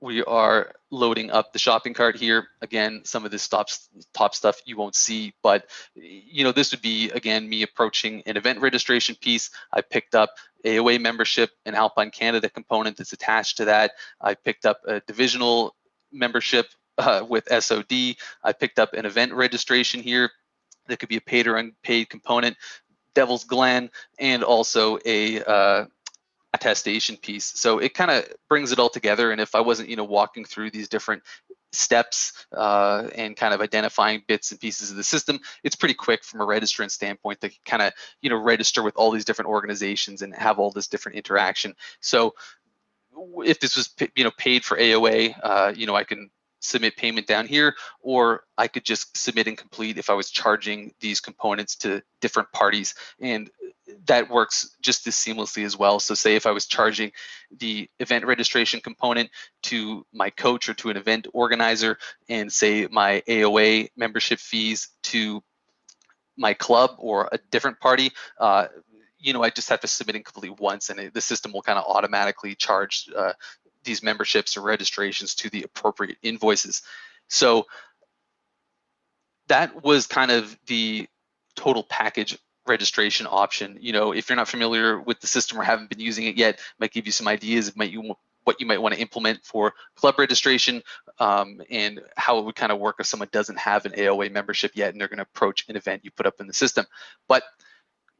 we are loading up the shopping cart here. Again, some of this top stuff you won't see, but this would be, again, me approaching an event registration piece. I picked up AOA membership, an Alpine Canada component that's attached to that. I picked up a divisional membership with SOD. I picked up an event registration here that could be a paid or unpaid component, Devil's Glen, and also a attestation piece. So it kind of brings it all together. And if I wasn't, walking through these different steps and kind of identifying bits and pieces of the system, it's pretty quick from a registrant standpoint to kind of, register with all these different organizations and have all this different interaction. So if this was, paid for AOA, I can submit payment down here, or I could just submit incomplete if I was charging these components to different parties. And that works just as seamlessly as well. So say if I was charging the event registration component to my coach or to an event organizer, and say my AOA membership fees to my club or a different party, I just have to submit incomplete once, and the system will kind of automatically charge these memberships or registrations to the appropriate invoices. So that was kind of the total package registration option. If you're not familiar with the system or haven't been using it yet, it might give you some ideas of what you might want to implement for club registration, and how it would kind of work if someone doesn't have an AOA membership yet and they're going to approach an event you put up in the system. But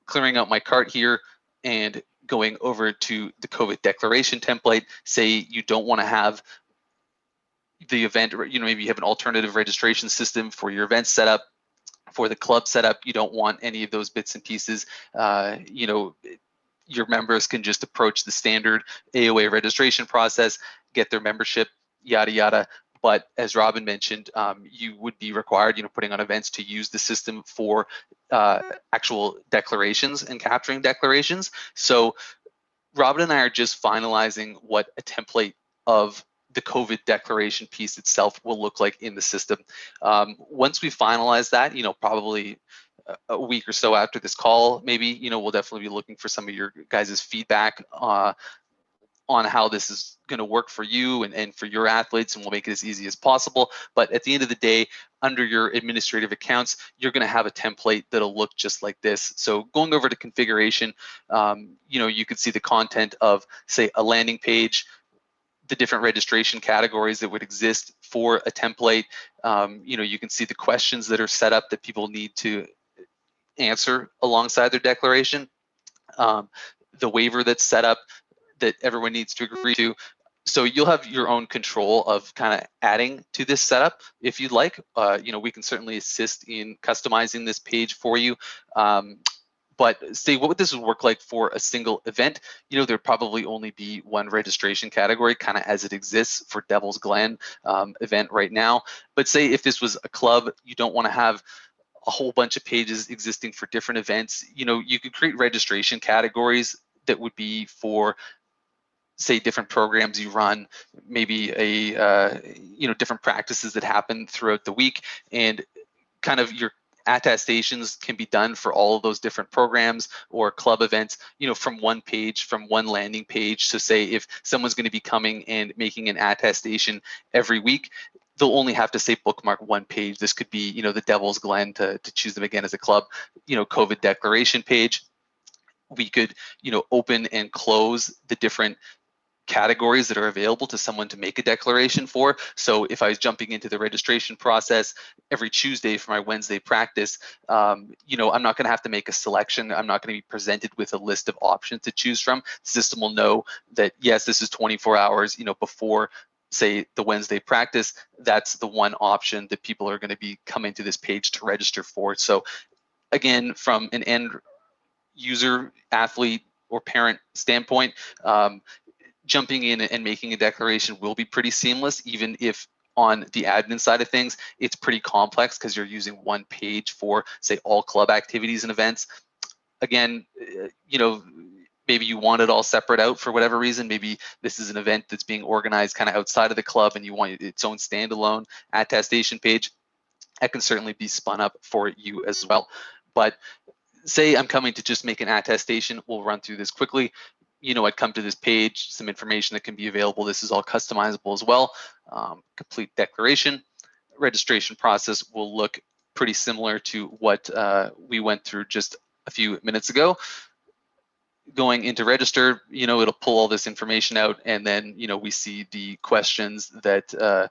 clearing out my cart here and going over to the Covet declaration template, say you don't want to have the event, maybe you have an alternative registration system for your event setup, for the club setup, you don't want any of those bits and pieces. Your members can just approach the standard AOA registration process, get their membership, yada, yada. But as Robin mentioned, you would be required, putting on events, to use the system for actual declarations and capturing declarations. So Robin and I are just finalizing what a template of the Covet declaration piece itself will look like in the system. Once we finalize that, probably a week or so after this call, maybe, we'll definitely be looking for some of your guys' feedback on how this is going to work for you and for your athletes, and we'll make it as easy as possible. But at the end of the day, under your administrative accounts, you're going to have a template that'll look just like this. So going over to configuration, you could see the content of, say, a landing page, the different registration categories that would exist for a template. You can see the questions that are set up that people need to answer alongside their declaration, the waiver that's set up that everyone needs to agree to. So you'll have your own control of kind of adding to this setup if you'd like. We can certainly assist in customizing this page for you. But say, what would this work like for a single event? There'd probably only be one registration category, kind of as it exists for Devil's Glen event right now. But say if this was a club, you don't want to have a whole bunch of pages existing for different events. You could create registration categories that would be for, say, different programs you run, maybe different practices that happen throughout the week, and kind of your attestations can be done for all of those different programs or club events, from one page, from one landing page. So say if someone's going to be coming and making an attestation every week, they'll only have to, say, bookmark one page. This could be, the Devil's Glen to choose them again as a club, Covet declaration page. We could, open and close the different categories that are available to someone to make a declaration for. So if I was jumping into the registration process every Tuesday for my Wednesday practice, you know, I'm not going to have to make a selection. I'm not going to be presented with a list of options to choose from. The system will know that, yes, this is 24 hours, you know, before, say, the Wednesday practice. That's the one option that people are going to be coming to this page to register for. So again, from an end user, athlete, or parent standpoint, jumping in and making a declaration will be pretty seamless, even if on the admin side of things, it's pretty complex because you're using one page for, say, all club activities and events. Again, you know, maybe you want it all separate out for whatever reason. Maybe this is an event that's being organized kind of outside of the club and you want its own standalone attestation page. That can certainly be spun up for you as well. But say I'm coming to just make an attestation, we'll run through this quickly. You know, I'd come to this page, some information that can be available. This is all customizable as well. Complete declaration. Registration process will look pretty similar to what we went through just a few minutes ago. Going into register, you know, it'll pull all this information out, and then, you know, we see the questions that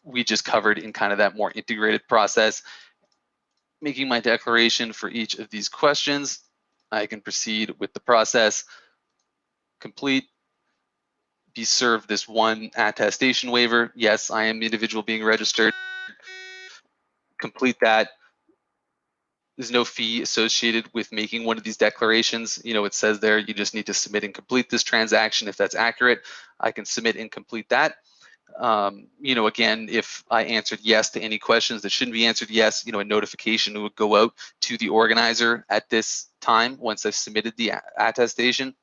we just covered in kind of that more integrated process. Making my declaration for each of these questions, I can proceed with the process. Complete. Be served this one attestation waiver. Yes, I am the individual being registered. Complete that. There's no fee associated with making one of these declarations. You know, it says there you just need to submit and complete this transaction. If that's accurate, I can submit and complete that. You know, again, if I answered yes to any questions that shouldn't be answered yes, you know, a notification would go out to the organizer at this time once I've submitted the attestation.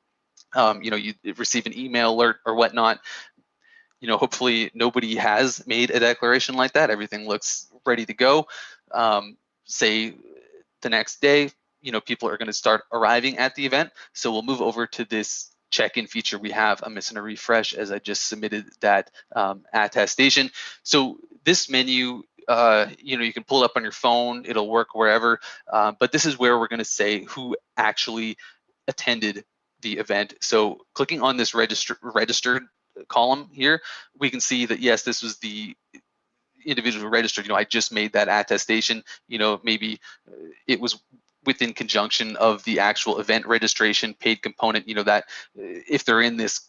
You know, you receive an email alert or whatnot. You know, hopefully nobody has made a declaration like that. Everything looks ready to go. Say the next day, you know, people are going to start arriving at the event. So we'll move over to this check-in feature we have. I'm missing a refresh as I just submitted that attestation. So this menu, you know, you can pull it up on your phone. It'll work wherever. But this is where we're going to say who actually attended the event. So clicking on this registered column here, we can see that, yes, this was the individual registered. You know, I just made that attestation. You know, maybe it was within conjunction of the actual event registration paid component, you know, that if they're in this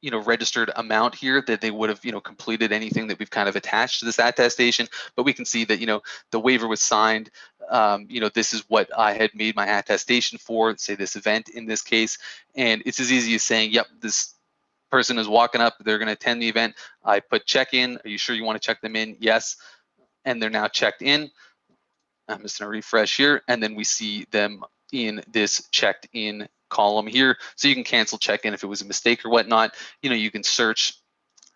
you know, registered amount here, that they would have, you know, completed anything that we've kind of attached to this attestation. But we can see that, you know, the waiver was signed. You know, this is what I had made my attestation for, say this event in this case. And it's as easy as saying, yep, this person is walking up, they're going to attend the event. I put check in. Are you sure you want to check them in? Yes. And they're now checked in. I'm just going to refresh here. And then we see them in this checked in column here. So you can cancel check-in if it was a mistake or whatnot. You know, you can search,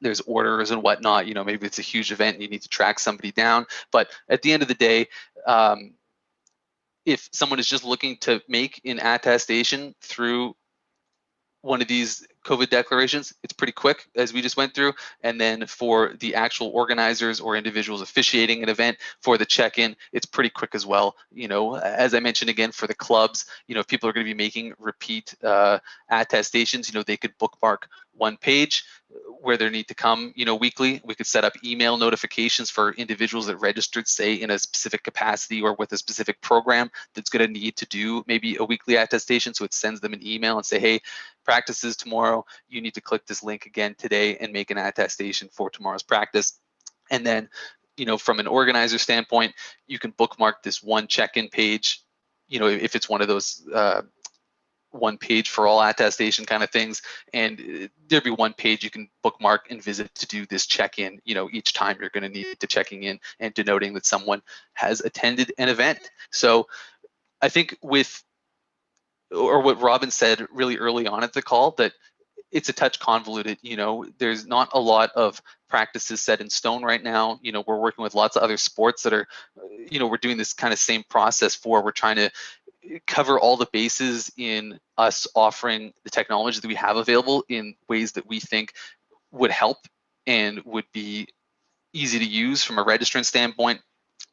there's orders and whatnot. You know, maybe it's a huge event and you need to track somebody down. But at the end of the day, if someone is just looking to make an attestation through one of these COVID declarations, it's pretty quick, as we just went through. And then for the actual organizers or individuals officiating an event for the check-in, it's pretty quick as well. You know, as I mentioned again, for the clubs, you know, if people are going to be making repeat attestations, you know, they could bookmark one page where they need to come, you know, weekly. We could set up email notifications for individuals that registered, say, in a specific capacity or with a specific program that's going to need to do maybe a weekly attestation. So it sends them an email and say, hey, practices tomorrow, you need to click this link again today and make an attestation for tomorrow's practice. And then, you know, from an organizer standpoint, you can bookmark this one check-in page, you know, if it's one of those one page for all attestation kind of things, and there'd be one page you can bookmark and visit to do this check-in, you know, each time you're going to need to checking in and denoting that someone has attended an event. So I think with, or what Robin said really early on at the call, that it's a touch convoluted. You know, there's not a lot of practices set in stone right now. You know, we're working with lots of other sports that are, you know, we're doing this kind of same process for, we're trying to cover all the bases in us offering the technology that we have available in ways that we think would help and would be easy to use from a registrant standpoint,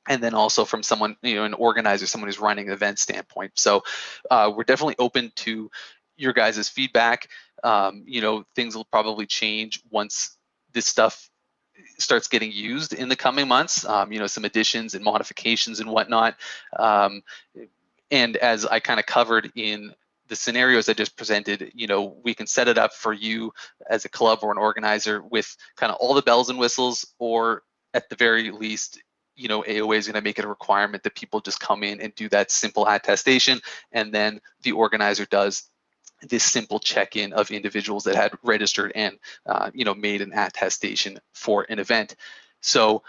and then also from someone, you know, an organizer, someone who's running an event standpoint. So we're definitely open to your guys' feedback. Things will probably change once this stuff starts getting used in the coming months, some additions and modifications and whatnot. And as I kind of covered in the scenarios I just presented, we can set it up for you as a club or an organizer with kind of all the bells and whistles, or at the very least, AOA is going to make it a requirement that people just come in and do that simple attestation, and then the organizer does this simple check-in of individuals that had registered and made an attestation for an event. So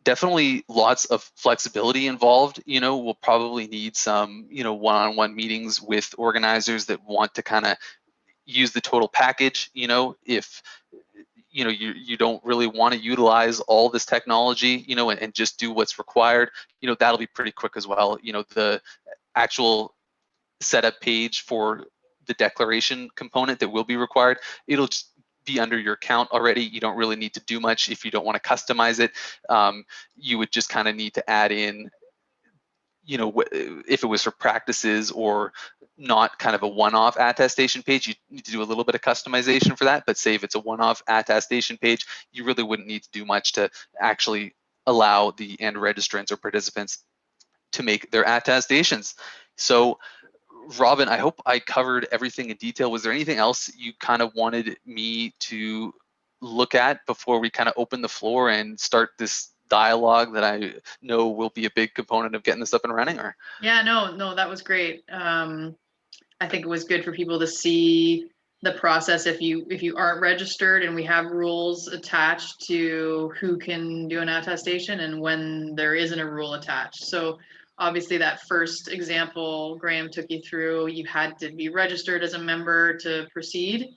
definitely lots of flexibility involved. We'll probably need some one-on-one meetings with organizers that want to kind of use the total package. If you don't really want to utilize all this technology, and just do what's required, that'll be pretty quick as well. The actual setup page for the declaration component that will be required, it'll just be under your account already. You don't really need to do much if you don't want to customize it. You would just kind of need to add in, if it was for practices or not kind of a one-off attestation page, you need to do a little bit of customization for that. But say if it's a one-off attestation page, you really wouldn't need to do much to actually allow the end registrants or participants to make their attestations. So Robin, I hope I covered everything in detail. Was there anything else you kind of wanted me to look at before we kind of open the floor and start this dialogue that I know will be a big component of getting this up and running? Or Yeah, no, that was great. I think it was good for people to see the process if you aren't registered, and we have rules attached to who can do an attestation and when there isn't a rule attached. So obviously that first example Graham took you through, you had to be registered as a member to proceed.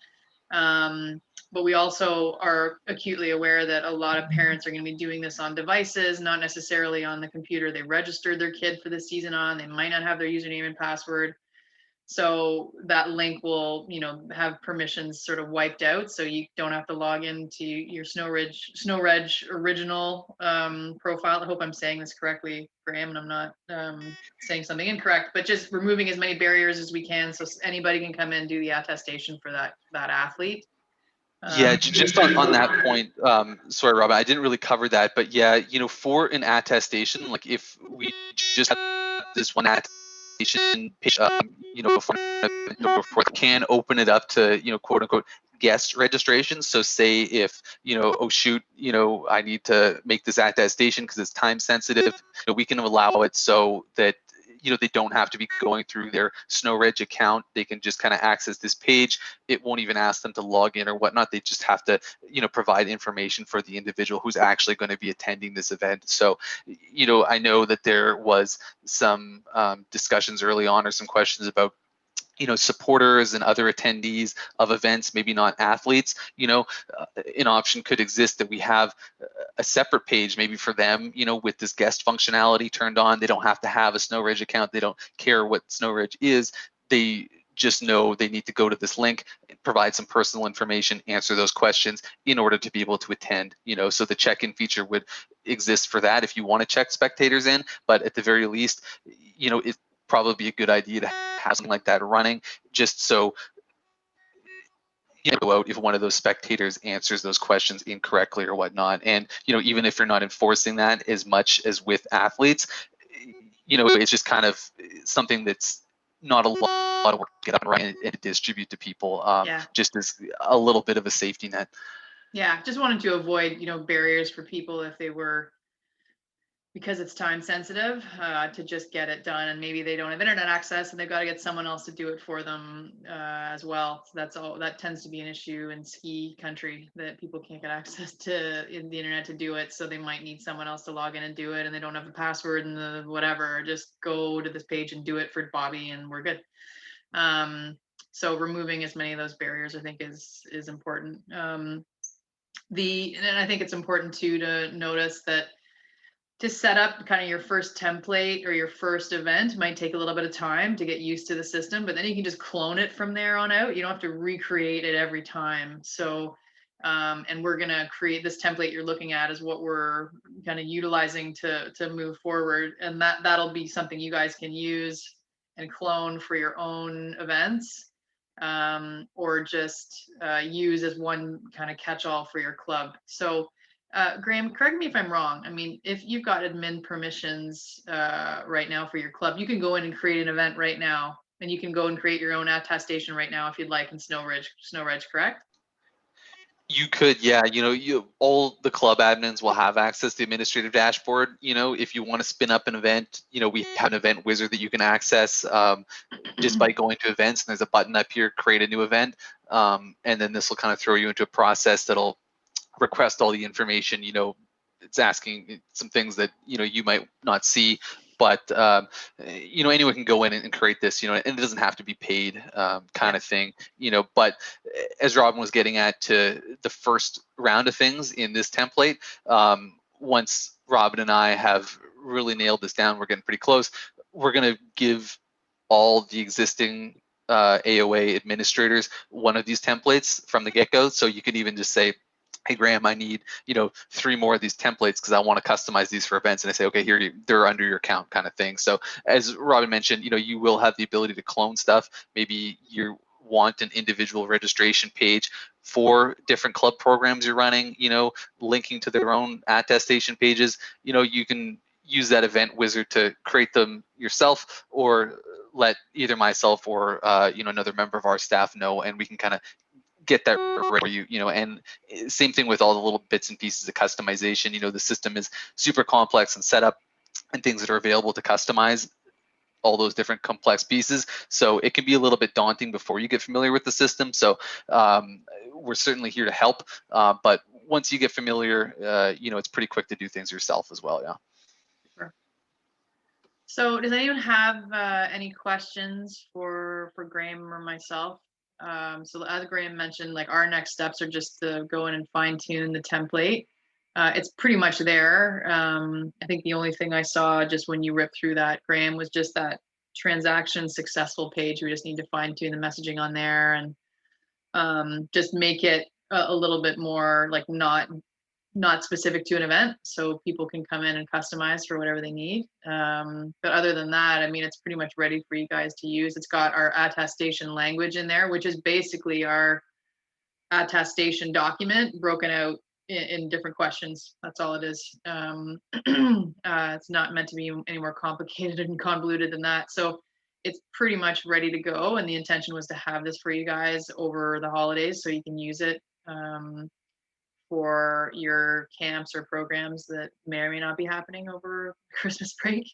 But we also are acutely aware that a lot of parents are going to be doing this on devices, not necessarily on the computer they registered their kid for the season on. They might not have their username and password. So that link will, have permissions sort of wiped out, so you don't have to log into your SnowReg original profile. I hope I'm saying this correctly, Graham, and I'm not saying something incorrect, but just removing as many barriers as we can so anybody can come in and do the attestation for that athlete. Yeah, just on that point, sorry, Robin, I didn't really cover that, but yeah, for an attestation, like if we just have this one attestation page, before can open it up to, quote unquote, guest registration. So say if, oh shoot, I need to make this attestation because it's time sensitive, we can allow it so that they don't have to be going through their SnowReg account. They can just kind of access this page. It won't even ask them to log in or whatnot. They just have to, provide information for the individual who's actually going to be attending this event. So, I know that there was some discussions early on or some questions about supporters and other attendees of events, maybe not athletes. An option could exist that we have a separate page maybe for them, with this guest functionality turned on. They don't have to have a SnowReg account. They don't care what SnowReg is. They just know they need to go to this link, provide some personal information, answer those questions in order to be able to attend. So the check-in feature would exist for that if you want to check spectators in, but at the very least, it's probably be a good idea to have something like that running, just so go out if one of those spectators answers those questions incorrectly or whatnot. And even if you're not enforcing that as much as with athletes, it's just kind of something that's not a lot of work to get up and running and distribute to people, just as a little bit of a safety net. Yeah, just wanted to avoid barriers for people if they were, because it's time sensitive, to just get it done, and maybe they don't have internet access and they've got to get someone else to do it for them as well. So that tends to be an issue in ski country, that people can't get access to the internet to do it, so they might need someone else to log in and do it, and they don't have the password and the whatever. Just go to this page and do it for Bobby and we're good. So removing as many of those barriers, I think, is important. And I think it's important too to notice that to set up kind of your first template or your first event might take a little bit of time to get used to the system, but then you can just clone it from there on out. You don't have to recreate it every time. So, and we're going to create this template you're looking at is what we're kind of utilizing to move forward. And that'll be something you guys can use and clone for your own events. or just use as one kind of catch-all for your club. So Graham, correct me if I'm wrong. I mean, if you've got admin permissions right now for your club, you can go in and create an event right now, and you can go and create your own attestation right now if you'd like in SnowReg, correct? You could, yeah. All the club admins will have access to the administrative dashboard. If you want to spin up an event, we have an event wizard that you can access just by going to events. And there's a button up here, create a new event, and then this will kind of throw you into a process that'll request all the information. It's asking some things that you might not see, but anyone can go in and create this, and it doesn't have to be paid, kind of thing. But as Robin was getting at, to the first round of things in this template, once Robin and I have really nailed this down, we're getting pretty close. We're going to give all the existing AOA administrators one of these templates from the get-go. So you can even just say, hey, Graham, I need 3 more of these templates because I want to customize these for events. And I say, okay, here, they're under your account, kind of thing. So as Robin mentioned, you will have the ability to clone stuff. Maybe you want an individual registration page for different club programs you're running, linking to their own attestation pages. You can use that event wizard to create them yourself, or let either myself or another member of our staff know, and we can kind of get that for you, and same thing with all the little bits and pieces of customization. The system is super complex and setup and things that are available to customize all those different complex pieces. So it can be a little bit daunting before you get familiar with the system. So we're certainly here to help. But once you get familiar, it's pretty quick to do things yourself as well. Yeah. Sure. So does anyone have any questions for Graham or myself? So as Graham mentioned, like, our next steps are just to go in and fine tune the template. It's pretty much there. I think the only thing I saw just when you ripped through that, Graham, was just that transaction successful page. We just need to fine tune the messaging on there and just make it a little bit more like not specific to an event, so people can come in and customize for whatever they need. But other than that, I mean, it's pretty much ready for you guys to use. It's got our attestation language in there, which is basically our attestation document broken out in different questions. That's all it is. It's not meant to be any more complicated and convoluted than that. So it's pretty much ready to go. And the intention was to have this for you guys over the holidays so you can use it for your camps or programs that may or may not be happening over Christmas break,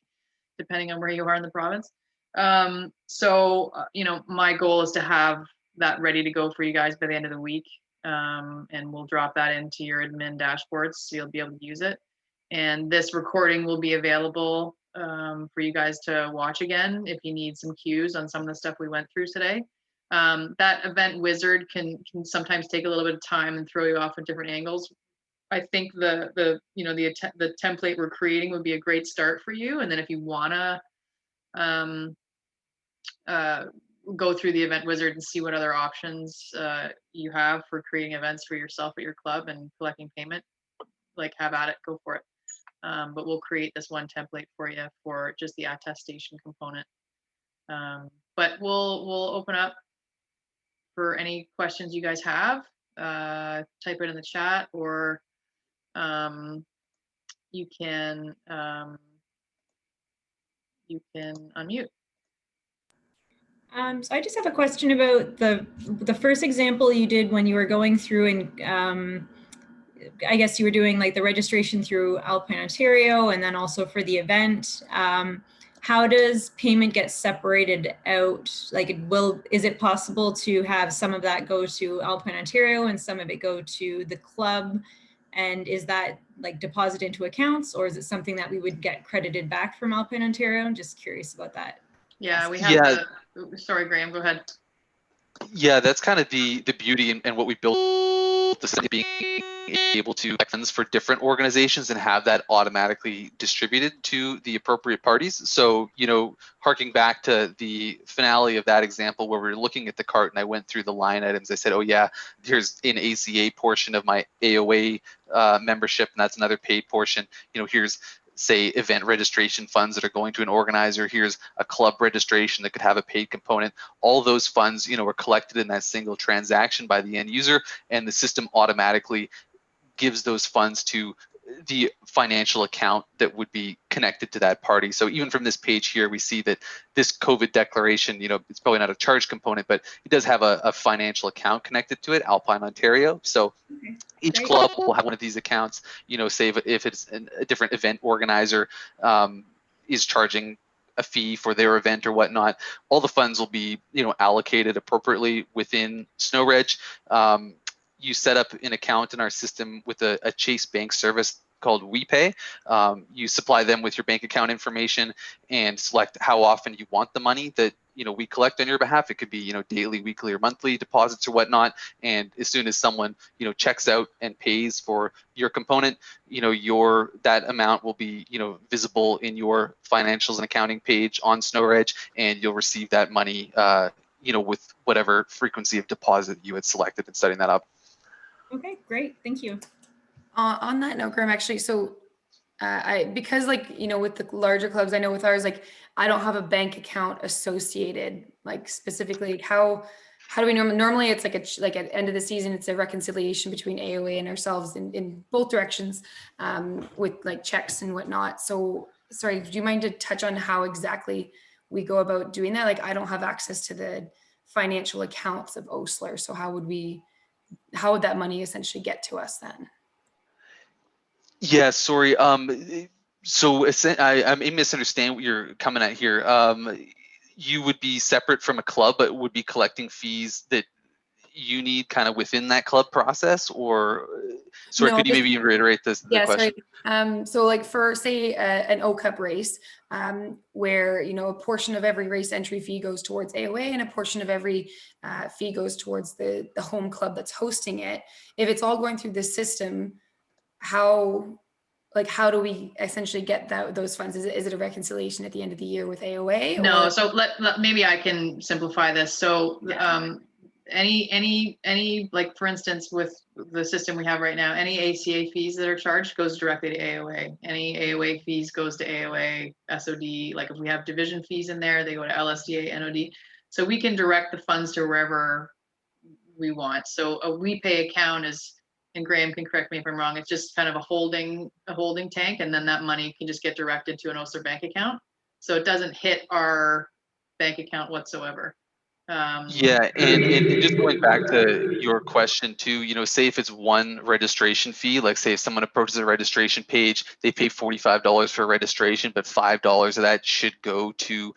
depending on where you are in the province. My goal is to have that ready to go for you guys by the end of the week. And we'll drop that into your admin dashboards so you'll be able to use it. And this recording will be available for you guys to watch again if you need some cues on some of the stuff we went through today. That event wizard can sometimes take a little bit of time and throw you off at different angles. I think the template we're creating would be a great start for you. And then if you wanna go through the event wizard and see what other options you have for creating events for yourself at your club and collecting payment, like, have at it, go for it. But we'll create this one template for you for just the attestation component. But we'll open up for any questions you guys have. Type it in the chat, or you can unmute. So I just have a question about the first example you did when you were going through and I guess you were doing like the registration through Alpine Ontario and then also for the event. How does payment get separated out? Like, is it possible to have some of that go to Alpine Ontario and some of it go to the club? And is that like deposited into accounts, or is it something that we would get credited back from Alpine Ontario? I'm just curious about that. Yeah, we have sorry, Graham, go ahead. Yeah, that's kind of the beauty and what we built the system, being able to funds for different organizations and have that automatically distributed to the appropriate parties. So, harking back to the finale of that example where we were looking at the cart and I went through the line items, I said, oh yeah, here's an ACA portion of my AOA membership, and that's another paid portion. Here's say event registration funds that are going to an organizer. Here's a club registration that could have a paid component. All those funds, you know, are collected in that single transaction by the end user, and the system automatically gives those funds to the financial account that would be connected to that party. So even from this page here, we see that this COVID declaration, you know, it's probably not a charge component, but it does have a financial account connected to it, Alpine Ontario. So each Great. club will have one of these accounts. You know, say if it's a different event organizer is charging a fee for their event or whatnot, all the funds will be, you know, allocated appropriately within SnowReg. You set up an account in our system with a Chase Bank service called WePay. You supply them with your bank account information and select how often you want the money that, you know, we collect on your behalf. It could be, you know, daily, weekly, or monthly deposits or whatnot. And as soon as someone, you know, checks out and pays for your component, you know, that amount will be, you know, visible in your financials and accounting page on SnowReg, and you'll receive that money, you know, with whatever frequency of deposit you had selected in setting that up. Okay, great. Thank you. On that note, Graham, actually, so because like, you know, with the larger clubs, I know with ours, like I don't have a bank account associated, like specifically how do we normally it's like like at the end of the season, it's a reconciliation between AOA and ourselves in both directions with like checks and whatnot. So sorry, do you mind to touch on how exactly we go about doing that? Like I don't have access to the financial accounts of Osler. So how would that money essentially get to us then? Yeah, sorry. So I may misunderstand what you're coming at here. You would be separate from a club, but would be collecting fees that you need kind of within that club process, or sorry, No, could you maybe reiterate the yeah, question? sorry. So like for say an O Cup race, where, you know, a portion of every race entry fee goes towards AOA and a portion of every fee goes towards the home club that's hosting it. If it's all going through this system, how do we essentially get those funds? Is it a reconciliation at the end of the year with AOA? No, or? so maybe I can simplify this. So Yeah. any like for instance with the system we have right now, any ACA fees that are charged goes directly to AOA. Any AOA fees goes to AOA, SOD. Like if we have division fees in there, they go to LSDA, NOD. So we can direct the funds to wherever we want. So a WePay account is, and Graham can correct me if I'm wrong, it's just kind of a holding tank, and then that money can just get directed to an Osler bank account. So it doesn't hit our bank account whatsoever. Yeah, and just going back to your question too, you know, say if it's one registration fee, like say if someone approaches a registration page, they pay $45 for registration, but $5 of that should go to,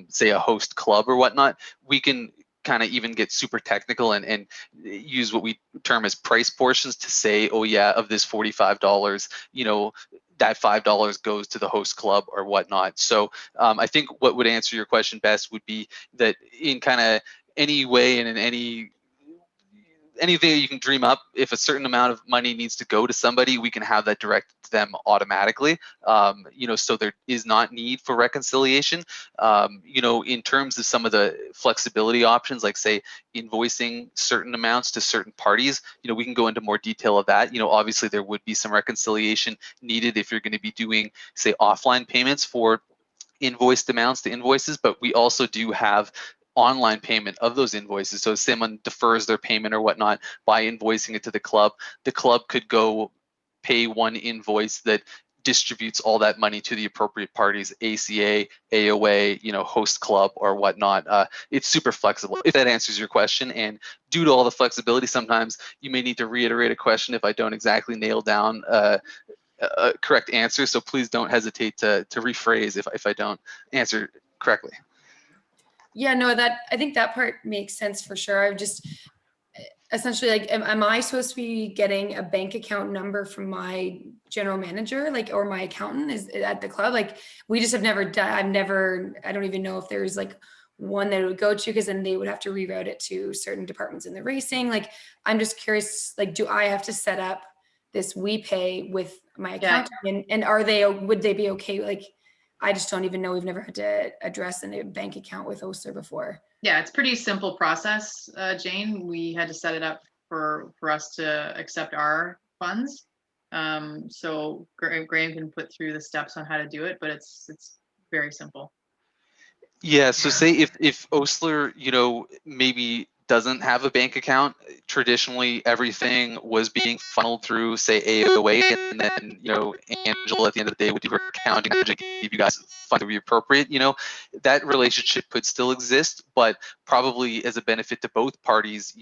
say, a host club or whatnot. We can kind of even get super technical and use what we term as price portions to say, oh yeah, of this $45, you know, that $5 goes to the host club or whatnot. So I think what would answer your question best would be that in kind of any way and in anything that you can dream up, if a certain amount of money needs to go to somebody, we can have that directed to them automatically. You know, so there is not need for reconciliation. You know, in terms of some of the flexibility options, like say invoicing certain amounts to certain parties, you know, we can go into more detail of that. You know, obviously there would be some reconciliation needed if you're going to be doing, say, offline payments for invoiced amounts to invoices, but we also do have online payment of those invoices. So if someone defers their payment or whatnot by invoicing it to the club could go pay one invoice that distributes all that money to the appropriate parties, ACA, AOA, you know, host club or whatnot. It's super flexible, if that answers your question. And due to all the flexibility, sometimes you may need to reiterate a question if I don't exactly nail down a correct answer. So please don't hesitate to rephrase if I don't answer correctly. Yeah, no, I think that part makes sense for sure. I've just essentially like, am I supposed to be getting a bank account number from my general manager, like, or my accountant is at the club? Like, we just have never done, I don't even know if there's like one that it would go to, because then they would have to reroute it to certain departments in the racing. Like, I'm just curious, like, do I have to set up this WePay with my accountant? And would they be okay? Like, I just don't even know. We've never had to address a bank account with Osler before. Yeah, it's pretty simple process, Jane. We had to set it up for us to accept our funds. So Graham can put through the steps on how to do it, but it's very simple. Yeah, so say if Osler, maybe doesn't have a bank account, traditionally everything was being funneled through, say, AOA, and then, Angela at the end of the day would do her accounting, Angela give you guys funds to be appropriate, that relationship could still exist, but probably as a benefit to both parties,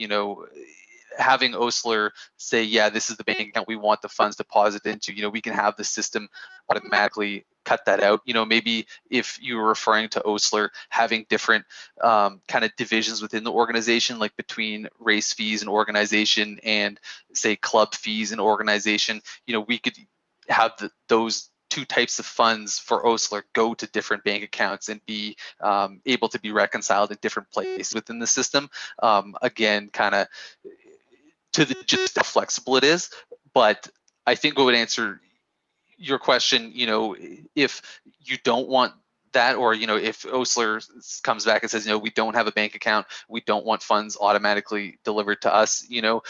having Osler say, yeah, this is the bank account we want the funds deposited into, we can have the system automatically cut that out. Maybe if you were referring to Osler having different kind of divisions within the organization, like between race fees and organization and say club fees and organization, we could have those two types of funds for Osler go to different bank accounts and be able to be reconciled in different places within the system. Again, kind of to the just how flexible it is. But I think what would answer your question, if you don't want that, or if Osler comes back and says, we don't have a bank account, we don't want funds automatically delivered to us, the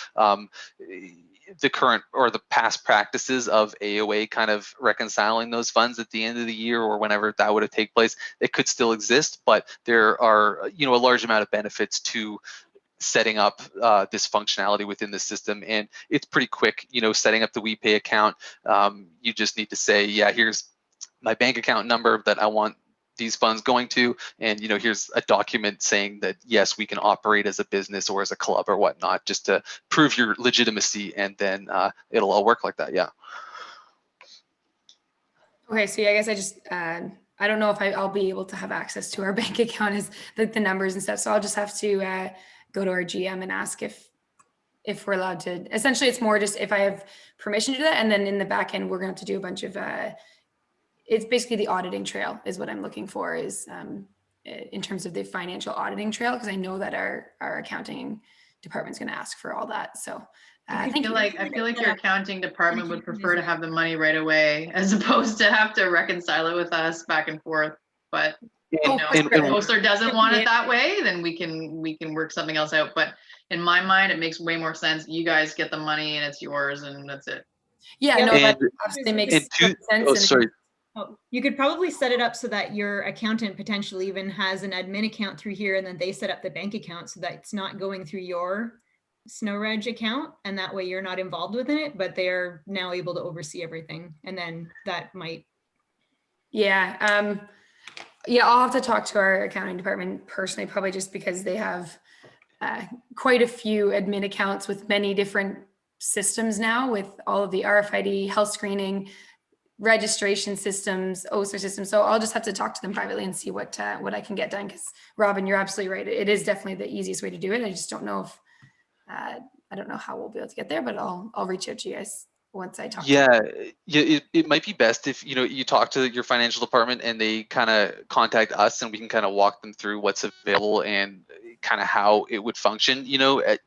current or the past practices of AOA kind of reconciling those funds at the end of the year or whenever that would have taken place, it could still exist, but there are, a large amount of benefits to setting up this functionality within the system, and it's pretty quick. Setting up the WePay account, you just need to say, yeah, here's my bank account number that I want these funds going to, and here's a document saying that yes, we can operate as a business or as a club or whatnot, just to prove your legitimacy, and then it'll all work like that. Yeah. Okay, so yeah, I guess I just I don't know if I'll be able to have access to our bank account as the numbers and stuff, so I'll just have to go to our GM and ask if we're allowed to. Essentially, it's more just if I have permission to do that, and then in the back end, we're going to have to do a bunch of. It's basically the auditing trail is what I'm looking for, is in terms of the financial auditing trail, because I know that our accounting department's going to ask for all that. So I feel like your accounting department would prefer to have the money right away as opposed to have to reconcile it with us back and forth. But if Osler doesn't want it that way, then we can work something else out. But in my mind, it makes way more sense. You guys get the money and it's yours, and that's it. Yeah, no, that absolutely makes sense. Oh, sorry. You could probably set it up so that your accountant potentially even has an admin account through here, and then they set up the bank account so that it's not going through your SnowReg account, and that way you're not involved within it, but they're now able to oversee everything, and then that might. Yeah. Yeah, I'll have to talk to our accounting department personally, probably just because they have quite a few admin accounts with many different systems now, with all of the RFID, health screening, registration systems, Osler systems. So I'll just have to talk to them privately and see what I can get done. Because Robin, you're absolutely right. It is definitely the easiest way to do it. I just don't know if I don't know how we'll be able to get there, but I'll reach out to you guys once I talk. Yeah, it might be best if you talk to your financial department and they kind of contact us, and we can kind of walk them through what's available and kind of how it would function.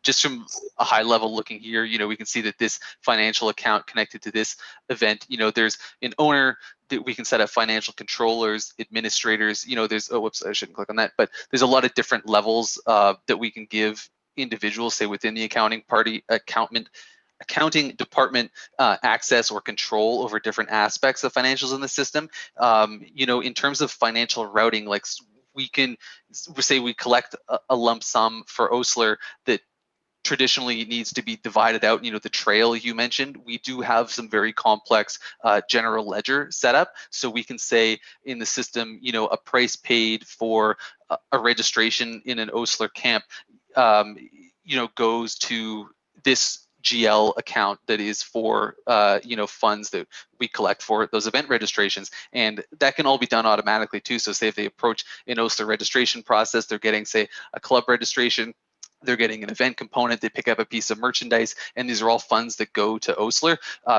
Just from a high level looking here, we can see that this financial account connected to this event, there's an owner that we can set up, financial controllers, administrators. There's whoops, I shouldn't click on that, but there's a lot of different levels that we can give individuals, say within the accounting department, access or control over different aspects of financials in the system. In terms of financial routing, like we can say we collect a lump sum for Osler that traditionally needs to be divided out, the trail you mentioned. We do have some very complex general ledger setup. So we can say in the system, a price paid for a registration in an Osler camp, goes to this GL account that is for funds that we collect for those event registrations, and that can all be done automatically too. So say if they approach an Osler registration process, they're getting, say, a club registration, they're getting an event component, they pick up a piece of merchandise, and these are all funds that go to Osler.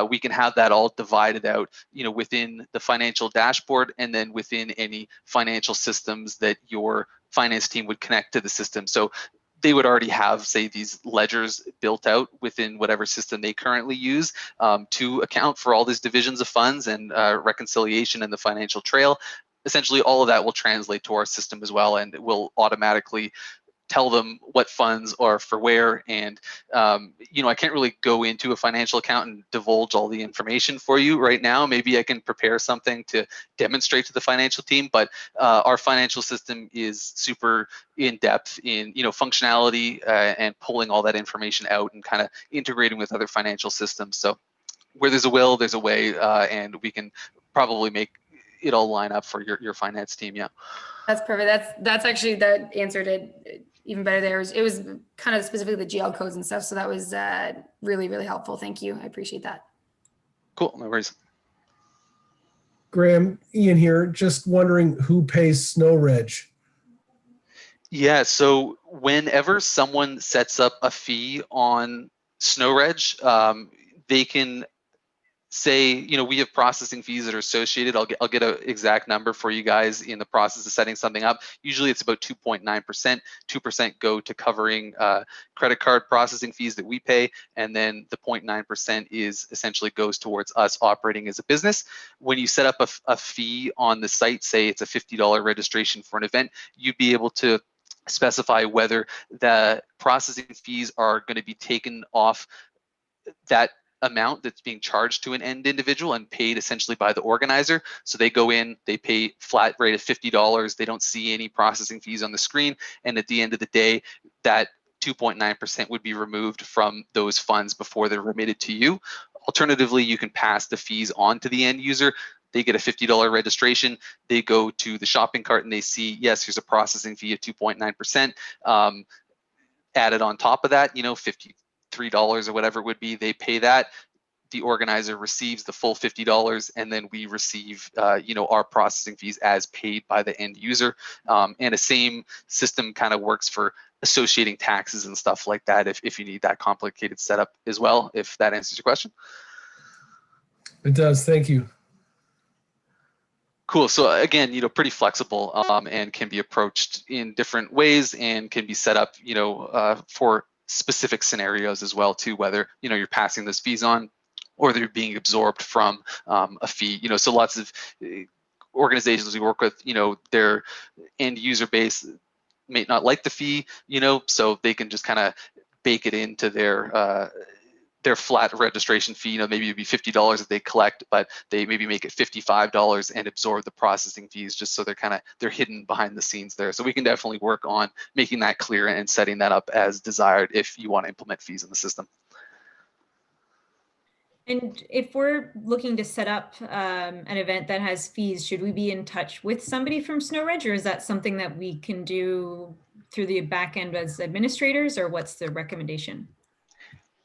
We can have that all divided out, within the financial dashboard, and then within any financial systems that your finance team would connect to the system. So they would already have, say, these ledgers built out within whatever system they currently use to account for all these divisions of funds and reconciliation and the financial trail. Essentially, all of that will translate to our system as well, and it will automatically tell them what funds are for where, and I can't really go into a financial account and divulge all the information for you right now. Maybe I can prepare something to demonstrate to the financial team, but our financial system is super in depth in functionality and pulling all that information out and kind of integrating with other financial systems. So where there's a will, there's a way, and we can probably make it all line up for your finance team. Yeah. That's perfect. That's actually, that answered it even better there. It was kind of specifically the GL codes and stuff. So that was really, really helpful. Thank you. I appreciate that. Cool, no worries. Graham, Ian here, just wondering who pays Snow Reg? Yeah, so whenever someone sets up a fee on SnowReg, they can say, we have processing fees that are associated. I'll get an exact number for you guys in the process of setting something up. Usually it's about 2.9%. 2% go to covering credit card processing fees that we pay, and then the 0.9% is essentially goes towards us operating as a business. When you set up a fee on the site, say it's a $50 registration for an event, you'd be able to specify whether the processing fees are going to be taken off that amount that's being charged to an end individual and paid essentially by the organizer. So they go in, they pay flat rate of $50. They don't see any processing fees on the screen. And at the end of the day, that 2.9% would be removed from those funds before they're remitted to you. Alternatively, you can pass the fees on to the end user. They get a $50 registration. They go to the shopping cart and they see, yes, here's a processing fee of 2.9%. Added on top of that, $53 or whatever it would be, they pay that. The organizer receives the full $50, and then we receive, our processing fees as paid by the end user. And the same system kind of works for associating taxes and stuff like that if you need that complicated setup as well, if that answers your question. It does, thank you. Cool. So again, pretty flexible and can be approached in different ways and can be set up, for specific scenarios as well too, whether, you're passing those fees on or they're being absorbed from a fee, so lots of organizations we work with, their end user base may not like the fee, so they can just kind of bake it into their flat registration fee. Maybe it'd be $50 that they collect, but they maybe make it $55 and absorb the processing fees, just so they're hidden behind the scenes there. So we can definitely work on making that clear and setting that up as desired if you want to implement fees in the system. And if we're looking to set up an event that has fees, should we be in touch with somebody from SnowReg, or is that something that we can do through the back end as administrators, or what's the recommendation?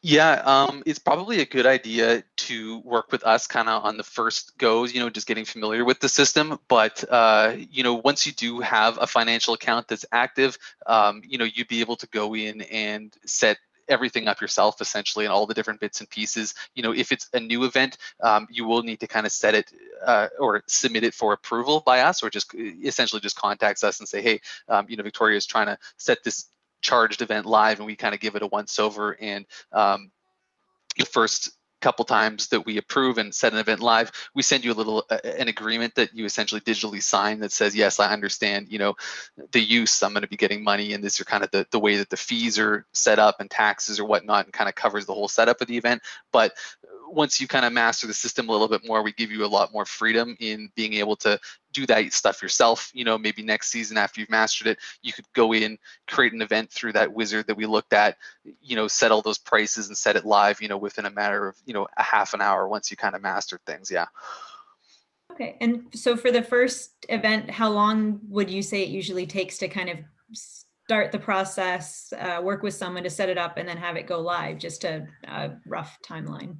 Yeah, it's probably a good idea to work with us kind of on the first goes, just getting familiar with the system. But, once you do have a financial account that's active, you'd be able to go in and set everything up yourself essentially, and all the different bits and pieces. If it's a new event, you will need to kind of set it or submit it for approval by us, or just essentially just contacts us and say, hey, Victoria is trying to set this charged event live, and we kind of give it a once over, and the first couple times that we approve and set an event live, we send you a little an agreement that you essentially digitally sign that says, yes, I understand, the use, I'm going to be getting money, and this are kind of the way that the fees are set up and taxes or whatnot, and kind of covers the whole setup of the event. But once you kind of master the system a little bit more, we give you a lot more freedom in being able to do that stuff yourself. Maybe next season after you've mastered it, you could go in, create an event through that wizard that we looked at, set all those prices and set it live, within a matter of, a half an hour once you kind of mastered things. Yeah. Okay. And so for the first event, how long would you say it usually takes to kind of start the process, work with someone to set it up and then have it go live? Just a rough timeline.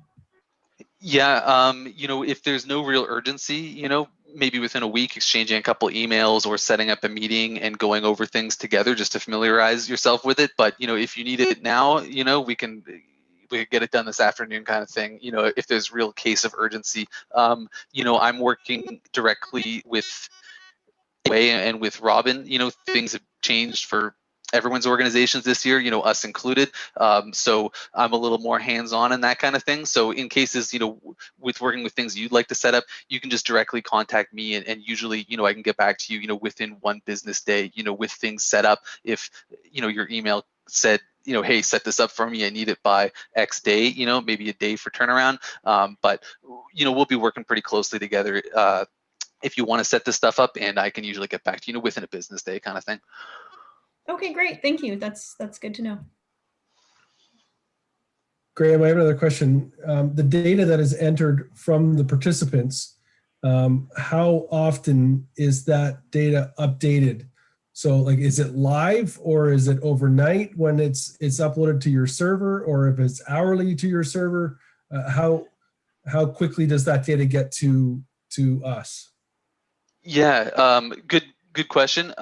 Yeah, if there's no real urgency, maybe within a week, exchanging a couple emails or setting up a meeting and going over things together just to familiarize yourself with it. But, if you need it now, we can get it done this afternoon kind of thing, if there's real case of urgency. I'm working directly with AOA and with Robin. Things have changed for everyone's organizations this year, us included. So I'm a little more hands-on in that kind of thing. So in cases, with working with things you'd like to set up, you can just directly contact me, and usually, I can get back to you, within 1 business day, with things set up. If, your email said, hey, set this up for me, I need it by X day, maybe a day for turnaround. But, we'll be working pretty closely together if you want to set this stuff up, and I can usually get back to you, within a business day kind of thing. Okay, great. Thank you. That's good to know. Graham, I have another question. The data that is entered from the participants, how often is that data updated? So like, is it live or is it overnight when it's uploaded to your server, or if it's hourly to your server? How quickly does that data get to us? Yeah, good question.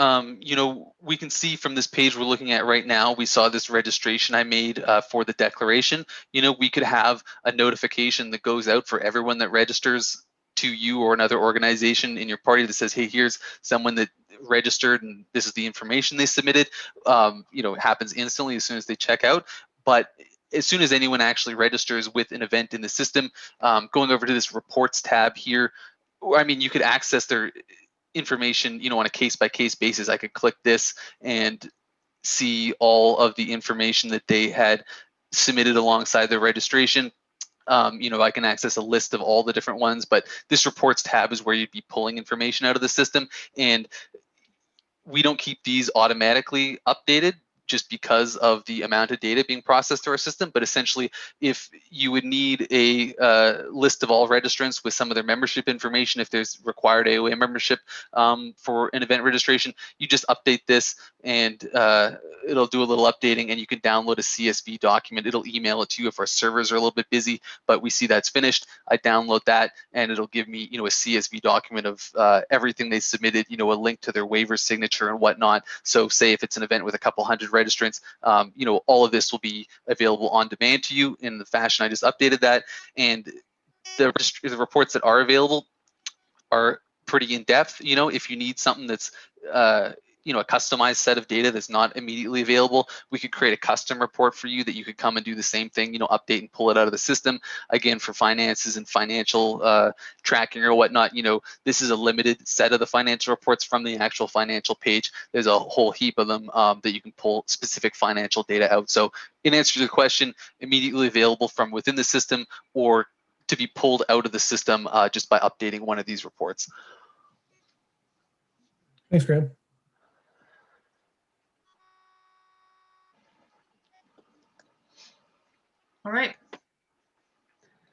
We can see from this page we're looking at right now, we saw this registration I made for the declaration. We could have a notification that goes out for everyone that registers to you or another organization in your party that says, hey, here's someone that registered and this is the information they submitted. It happens instantly as soon as they check out. But as soon as anyone actually registers with an event in the system, going over to this reports tab here, I mean, you could access their information, on a case-by-case basis. I could click this and see all of the information that they had submitted alongside their registration. I can access a list of all the different ones, but this reports tab is where you'd be pulling information out of the system. And we don't keep these automatically updated just because of the amount of data being processed through our system. But essentially, if you would need a list of all registrants with some of their membership information, if there's required AOA membership for an event registration, you just update this and it'll do a little updating, and you can download a CSV document. It'll email it to you if our servers are a little bit busy, but we see that's finished. I download that and it'll give me, a CSV document of everything they submitted, a link to their waiver signature and whatnot. So say if it's an event with a couple hundred registrants, all of this will be available on demand to you in the fashion I just updated that. And the reports that are available are pretty in depth. If you need something that's a customized set of data that's not immediately available, we could create a custom report for you that you could come and do the same thing, update and pull it out of the system. Again, for finances and financial tracking or whatnot, this is a limited set of the financial reports from the actual financial page. There's a whole heap of them that you can pull specific financial data out. So in answer to the question, immediately available from within the system or to be pulled out of the system just by updating one of these reports. Thanks, Graham. All right.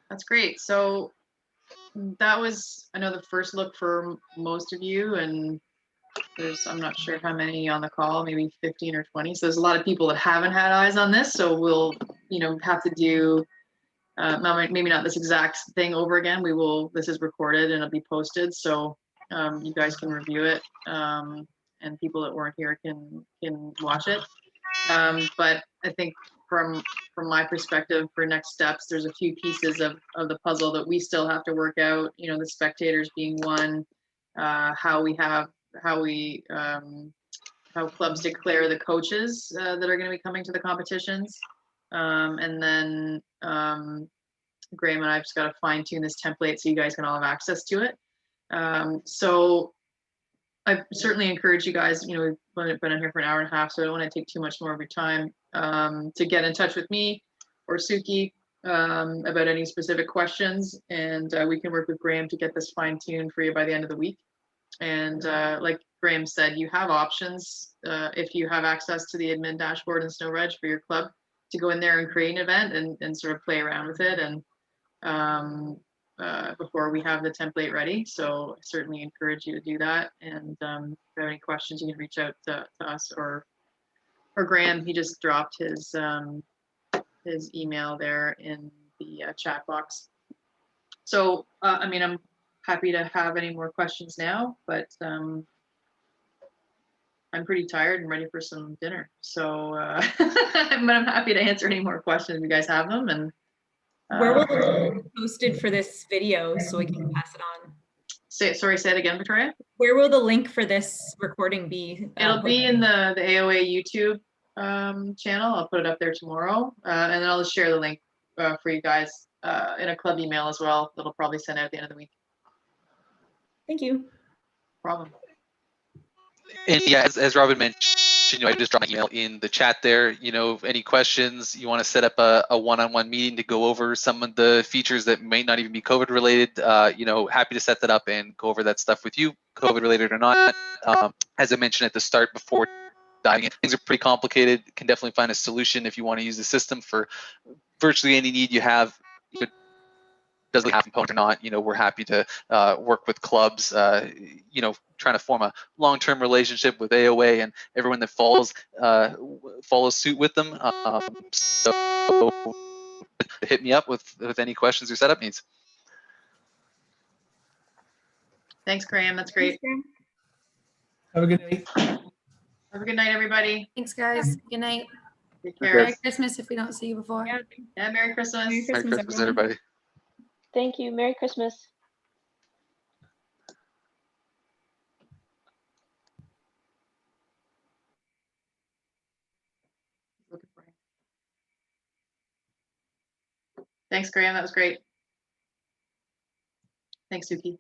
That's great. So that was, I know, the first look for most of you, and I'm not sure how many on the call, maybe 15 or 20. So there's a lot of people that haven't had eyes on this. So we'll, have to do, maybe not this exact thing over again. This is recorded and it'll be posted. So you guys can review it, and people that weren't here can watch it. But I think from my perspective, for next steps, there's a few pieces of the puzzle that we still have to work out. The spectators being one, how clubs declare the coaches that are going to be coming to the competitions, and then Graham and I've just got to fine tune this template so you guys can all have access to it. So I certainly encourage you guys, we've been in here for an hour and a half, so I don't want to take too much more of your time, to get in touch with me or Suki about any specific questions, and we can work with Graham to get this fine-tuned for you by the end of the week. And like Graham said, you have options if you have access to the admin dashboard in SnowReg for your club to go in there and create an event and sort of play around with it, and before we have the template ready. So I certainly encourage you to do that. And if you have any questions, you can reach out to us or Graham. He just dropped his email there in the chat box. So I mean, I'm happy to have any more questions now, but I'm pretty tired and ready for some dinner. So but I'm happy to answer any more questions if you guys have them. And where will it be posted for this video so we can pass it on? Say it again, Victoria. Where will the link for this recording be? It'll put? be in the AOA YouTube channel. I'll put it up there tomorrow, and then I'll just share the link for you guys in a club email as well. That'll probably send out at the end of the week. Thank you. No problem. And yeah, as Robin mentioned, I just dropped an email in the chat there. Any questions, you want to set up a one-on-one meeting to go over some of the features that may not even be COVID related, happy to set that up and go over that stuff with you, COVID related or not. As I mentioned at the start before diving in, things are pretty complicated. Can definitely find a solution if you want to use the system for virtually any need you have. Doesn't have a component or not, we're happy to work with clubs, trying to form a long-term relationship with AOA and everyone that follows suit with them. So hit me up with any questions or setup needs. Thanks, Graham. That's great. Have a good night. Have a good night, everybody. Thanks, guys. Good night. Take Okay. care. Merry Christmas if we don't see you before. Yeah. Yeah, Merry Christmas. Merry Merry Christmas, Christmas, everyone. everybody. Thank you. Merry Christmas. Looking for you. Thanks, Graham. That was great. Thanks, Suki.